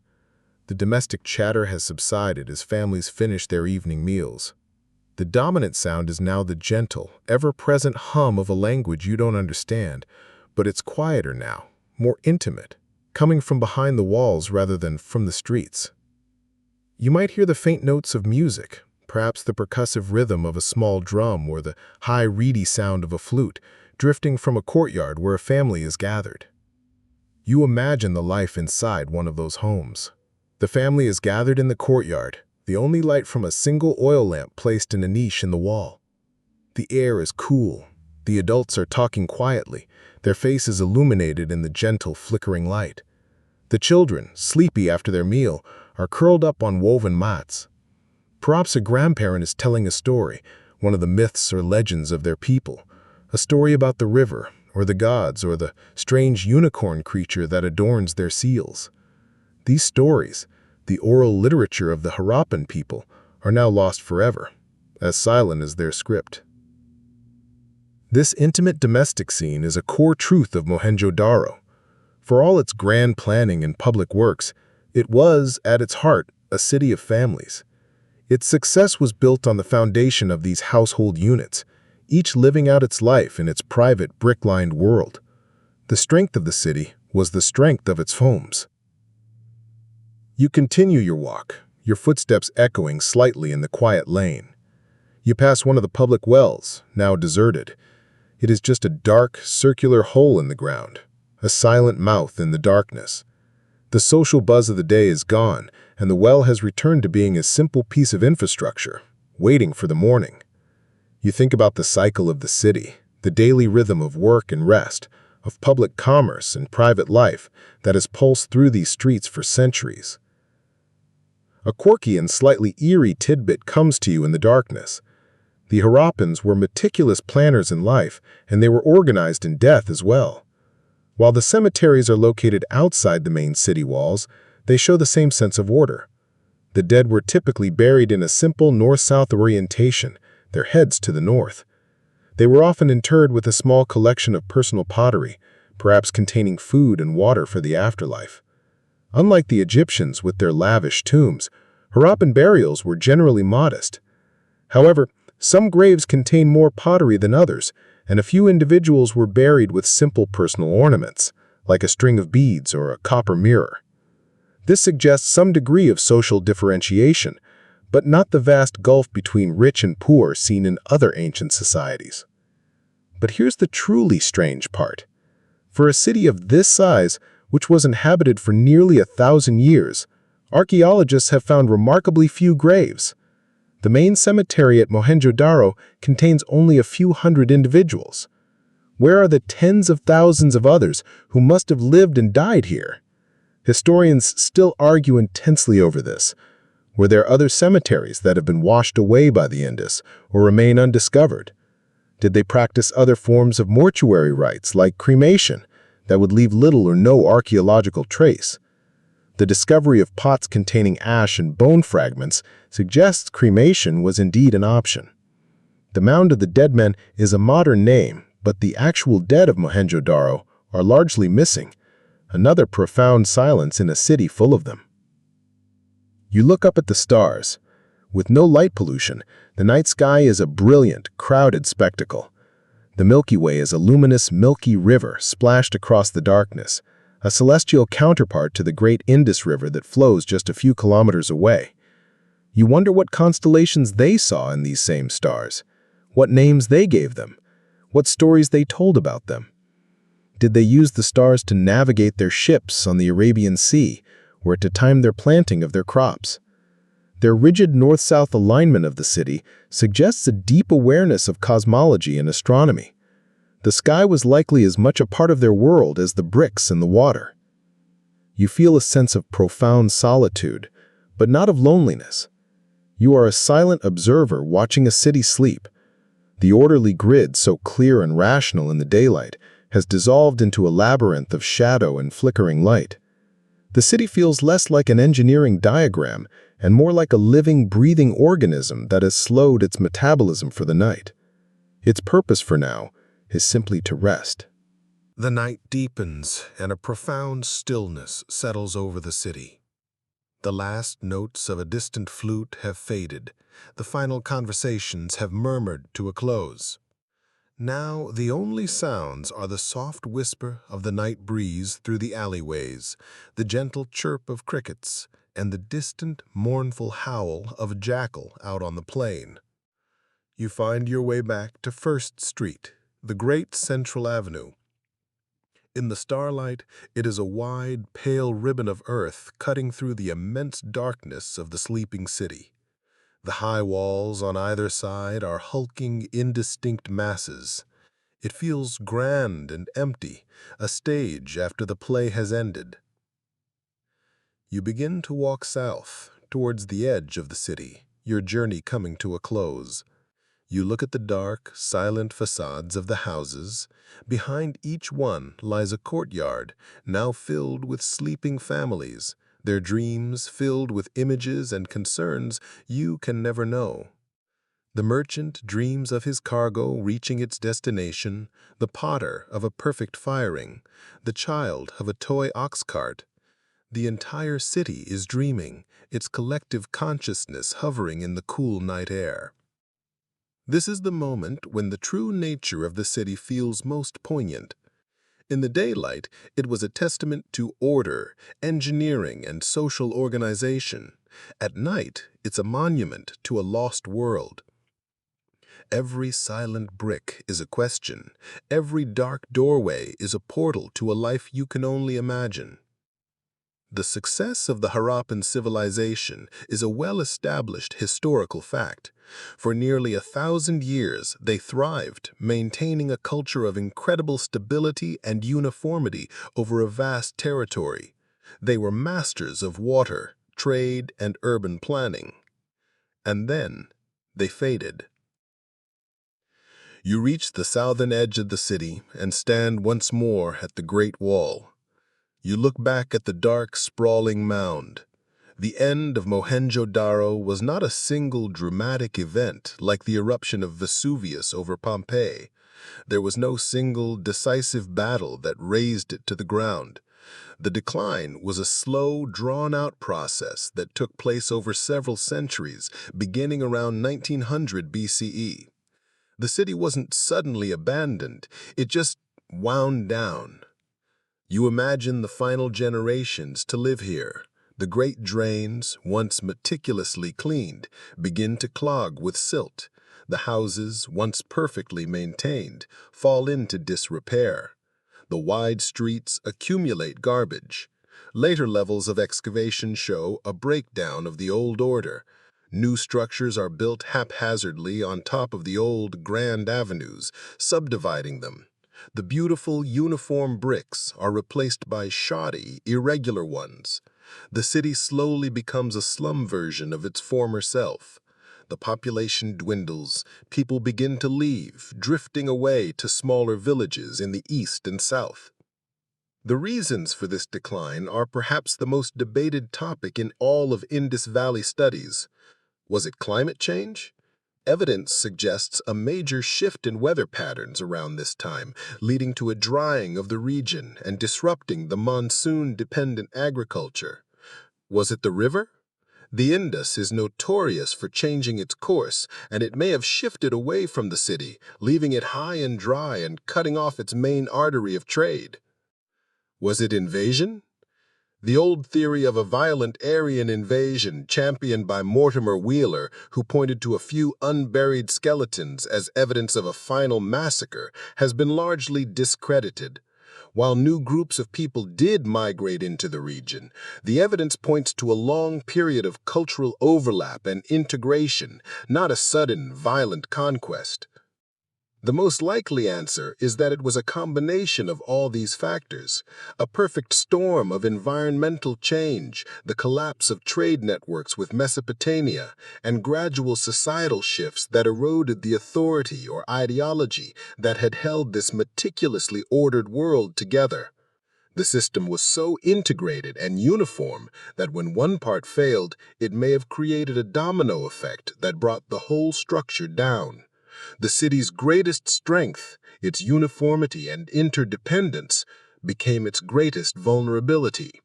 The domestic chatter has subsided as families finish their evening meals. The dominant sound is now the gentle, ever-present hum of a language you don't understand, but it's quieter now, more intimate, coming from behind the walls rather than from the streets. You might hear the faint notes of music, perhaps the percussive rhythm of a small drum or the high, reedy sound of a flute, drifting from a courtyard where a family is gathered. You imagine the life inside one of those homes. The family is gathered in the courtyard, the only light from a single oil lamp placed in a niche in the wall. The air is cool. The adults are talking quietly, their faces illuminated in the gentle, flickering light. The children, sleepy after their meal, are curled up on woven mats. Perhaps a grandparent is telling a story, one of the myths or legends of their people, a story about the river, or the gods, or the strange unicorn creature that adorns their seals. These stories, the oral literature of the Harappan people, are now lost forever, as silent as their script. This intimate domestic scene is a core truth of Mohenjo-Daro. For all its grand planning and public works, it was, at its heart, a city of families. Its success was built on the foundation of these household units, each living out its life in its private brick-lined world. The strength of the city was the strength of its homes. You continue your walk, your footsteps echoing slightly in the quiet lane. You pass one of the public wells, now deserted. It is just a dark, circular hole in the ground, a silent mouth in the darkness. The social buzz of the day is gone, and the well has returned to being a simple piece of infrastructure, waiting for the morning. You think about the cycle of the city, the daily rhythm of work and rest, of public commerce and private life that has pulsed through these streets for centuries. A quirky and slightly eerie tidbit comes to you in the darkness. The Harappans were meticulous planners in life, and they were organized in death as well. While the cemeteries are located outside the main city walls, they show the same sense of order. The dead were typically buried in a simple north-south orientation, their heads to the north. They were often interred with a small collection of personal pottery, perhaps containing food and water for the afterlife. Unlike the Egyptians with their lavish tombs, Harappan burials were generally modest. However, some graves contained more pottery than others, and a few individuals were buried with simple personal ornaments, like a string of beads or a copper mirror. This suggests some degree of social differentiation, but not the vast gulf between rich and poor seen in other ancient societies. But here's the truly strange part. For a city of this size, which was inhabited for nearly 1,000 years, archaeologists have found remarkably few graves. The main cemetery at Mohenjo-Daro contains only a few hundred individuals. Where are the tens of thousands of others who must have lived and died here? Historians still argue intensely over this. Were there other cemeteries that have been washed away by the Indus or remain undiscovered? Did they practice other forms of mortuary rites like cremation that would leave little or no archaeological trace? The discovery of pots containing ash and bone fragments suggests cremation was indeed an option. The Mound of the Dead Men is a modern name, but the actual dead of Mohenjo-Daro are largely missing, another profound silence in a city full of them. You look up at the stars. With no light pollution, the night sky is a brilliant, crowded spectacle. The Milky Way is a luminous, milky river splashed across the darkness, a celestial counterpart to the great Indus River that flows just a few kilometers away. You wonder what constellations they saw in these same stars, what names they gave them, what stories they told about them. Did they use the stars to navigate their ships on the Arabian Sea, or to time their planting of their crops? Their rigid north-south alignment of the city suggests a deep awareness of cosmology and astronomy. The sky was likely as much a part of their world as the bricks in the water. You feel a sense of profound solitude, but not of loneliness. You are a silent observer watching a city sleep. The orderly grid, so clear and rational in the daylight, has dissolved into a labyrinth of shadow and flickering light. The city feels less like an engineering diagram and more like a living, breathing organism that has slowed its metabolism for the night. Its purpose for now is simply to rest. The night deepens, and a profound stillness settles over the city. The last notes of a distant flute have faded. The final conversations have murmured to a close. Now the only sounds are the soft whisper of the night breeze through the alleyways, the gentle chirp of crickets, and the distant, mournful howl of a jackal out on the plain. You find your way back to First Street, the great Central Avenue. In the starlight, it is a wide, pale ribbon of earth cutting through the immense darkness of the sleeping city. The high walls on either side are hulking, indistinct masses. It feels grand and empty, a stage after the play has ended. You begin to walk south, towards the edge of the city, your journey coming to a close. You look at the dark, silent facades of the houses. Behind each one lies a courtyard, now filled with sleeping families, their dreams filled with images and concerns you can never know. The merchant dreams of his cargo reaching its destination, the potter of a perfect firing, the child of a toy ox cart. The entire city is dreaming, its collective consciousness hovering in the cool night air. This is the moment when the true nature of the city feels most poignant. In the daylight, it was a testament to order, engineering, and social organization. At night, it's a monument to a lost world. Every silent brick is a question. Every dark doorway is a portal to a life you can only imagine. The success of the Harappan civilization is a well-established historical fact. For nearly 1,000 years, they thrived, maintaining a culture of incredible stability and uniformity over a vast territory. They were masters of water, trade, and urban planning. And then, they faded. You reach the southern edge of the city and stand once more at the Great Wall. You look back at the dark, sprawling mound. The end of Mohenjo-Daro was not a single dramatic event like the eruption of Vesuvius over Pompeii. There was no single, decisive battle that razed it to the ground. The decline was a slow, drawn-out process that took place over several centuries, beginning around 1900 BCE. The city wasn't suddenly abandoned, it just wound down. You imagine the final generations to live here. The great drains, once meticulously cleaned, begin to clog with silt. The houses, once perfectly maintained, fall into disrepair. The wide streets accumulate garbage. Later levels of excavation show a breakdown of the old order. New structures are built haphazardly on top of the old grand avenues, subdividing them. The beautiful, uniform bricks are replaced by shoddy, irregular ones. The city slowly becomes a slum version of its former self. The population dwindles, people begin to leave, drifting away to smaller villages in the east and south. The reasons for this decline are perhaps the most debated topic in all of Indus Valley studies. Was it climate change? Evidence suggests a major shift in weather patterns around this time, leading to a drying of the region and disrupting the monsoon-dependent agriculture. Was it the river? The Indus is notorious for changing its course, and it may have shifted away from the city, leaving it high and dry and cutting off its main artery of trade. Was it invasion? The old theory of a violent Aryan invasion championed by Mortimer Wheeler, who pointed to a few unburied skeletons as evidence of a final massacre, has been largely discredited. While new groups of people did migrate into the region, the evidence points to a long period of cultural overlap and integration, not a sudden, violent conquest. The most likely answer is that it was a combination of all these factors, a perfect storm of environmental change, the collapse of trade networks with Mesopotamia, and gradual societal shifts that eroded the authority or ideology that had held this meticulously ordered world together. The system was so integrated and uniform that when one part failed, it may have created a domino effect that brought the whole structure down. The city's greatest strength, its uniformity and interdependence, became its greatest vulnerability.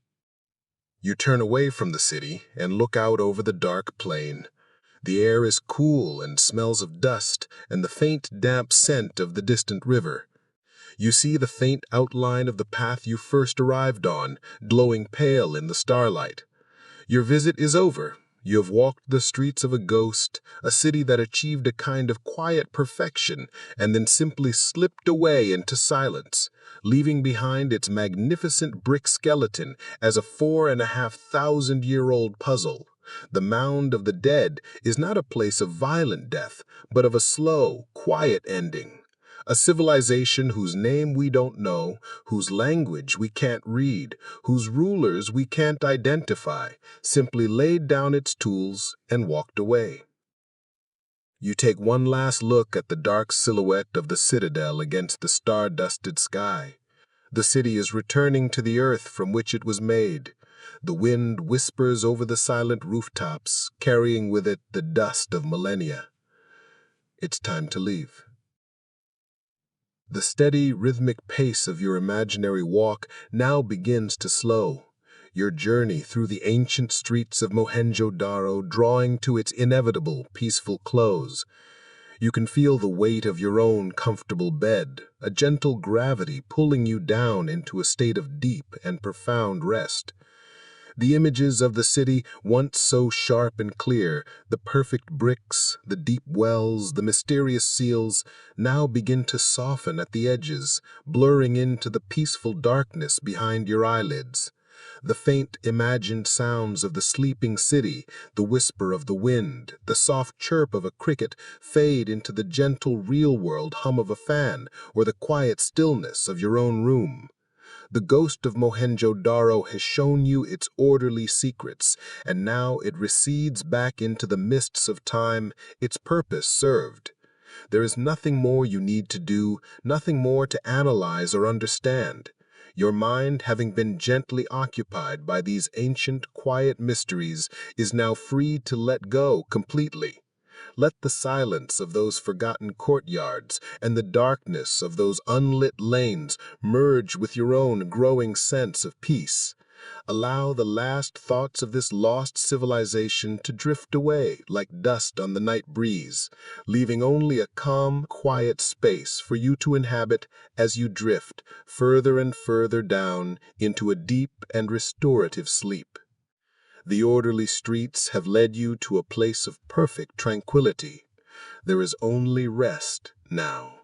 You turn away from the city and look out over the dark plain. The air is cool and smells of dust and the faint, damp scent of the distant river. You see the faint outline of the path you first arrived on, glowing pale in the starlight. Your visit is over. You have walked the streets of a ghost, a city that achieved a kind of quiet perfection and then simply slipped away into silence, leaving behind its magnificent brick skeleton as a 4,500-year-old puzzle. The mound of the dead is not a place of violent death, but of a slow, quiet ending. A civilization whose name we don't know, whose language we can't read, whose rulers we can't identify, simply laid down its tools and walked away. You take one last look at the dark silhouette of the citadel against the star-dusted sky. The city is returning to the earth from which it was made. The wind whispers over the silent rooftops, carrying with it the dust of millennia. It's time to leave. The steady, rhythmic pace of your imaginary walk now begins to slow, your journey through the ancient streets of Mohenjo-Daro drawing to its inevitable, peaceful close. You can feel the weight of your own comfortable bed, a gentle gravity pulling you down into a state of deep and profound rest. The images of the city, once so sharp and clear, the perfect bricks, the deep wells, the mysterious seals, now begin to soften at the edges, blurring into the peaceful darkness behind your eyelids. The faint, imagined sounds of the sleeping city, the whisper of the wind, the soft chirp of a cricket fade into the gentle real-world hum of a fan or the quiet stillness of your own room. The ghost of Mohenjo-Daro has shown you its orderly secrets, and now it recedes back into the mists of time, its purpose served. There is nothing more you need to do, nothing more to analyze or understand. Your mind, having been gently occupied by these ancient, quiet mysteries, is now free to let go completely. Let the silence of those forgotten courtyards and the darkness of those unlit lanes merge with your own growing sense of peace. Allow the last thoughts of this lost civilization to drift away like dust on the night breeze, leaving only a calm, quiet space for you to inhabit as you drift further and further down into a deep and restorative sleep. The orderly streets have led you to a place of perfect tranquility. There is only rest now.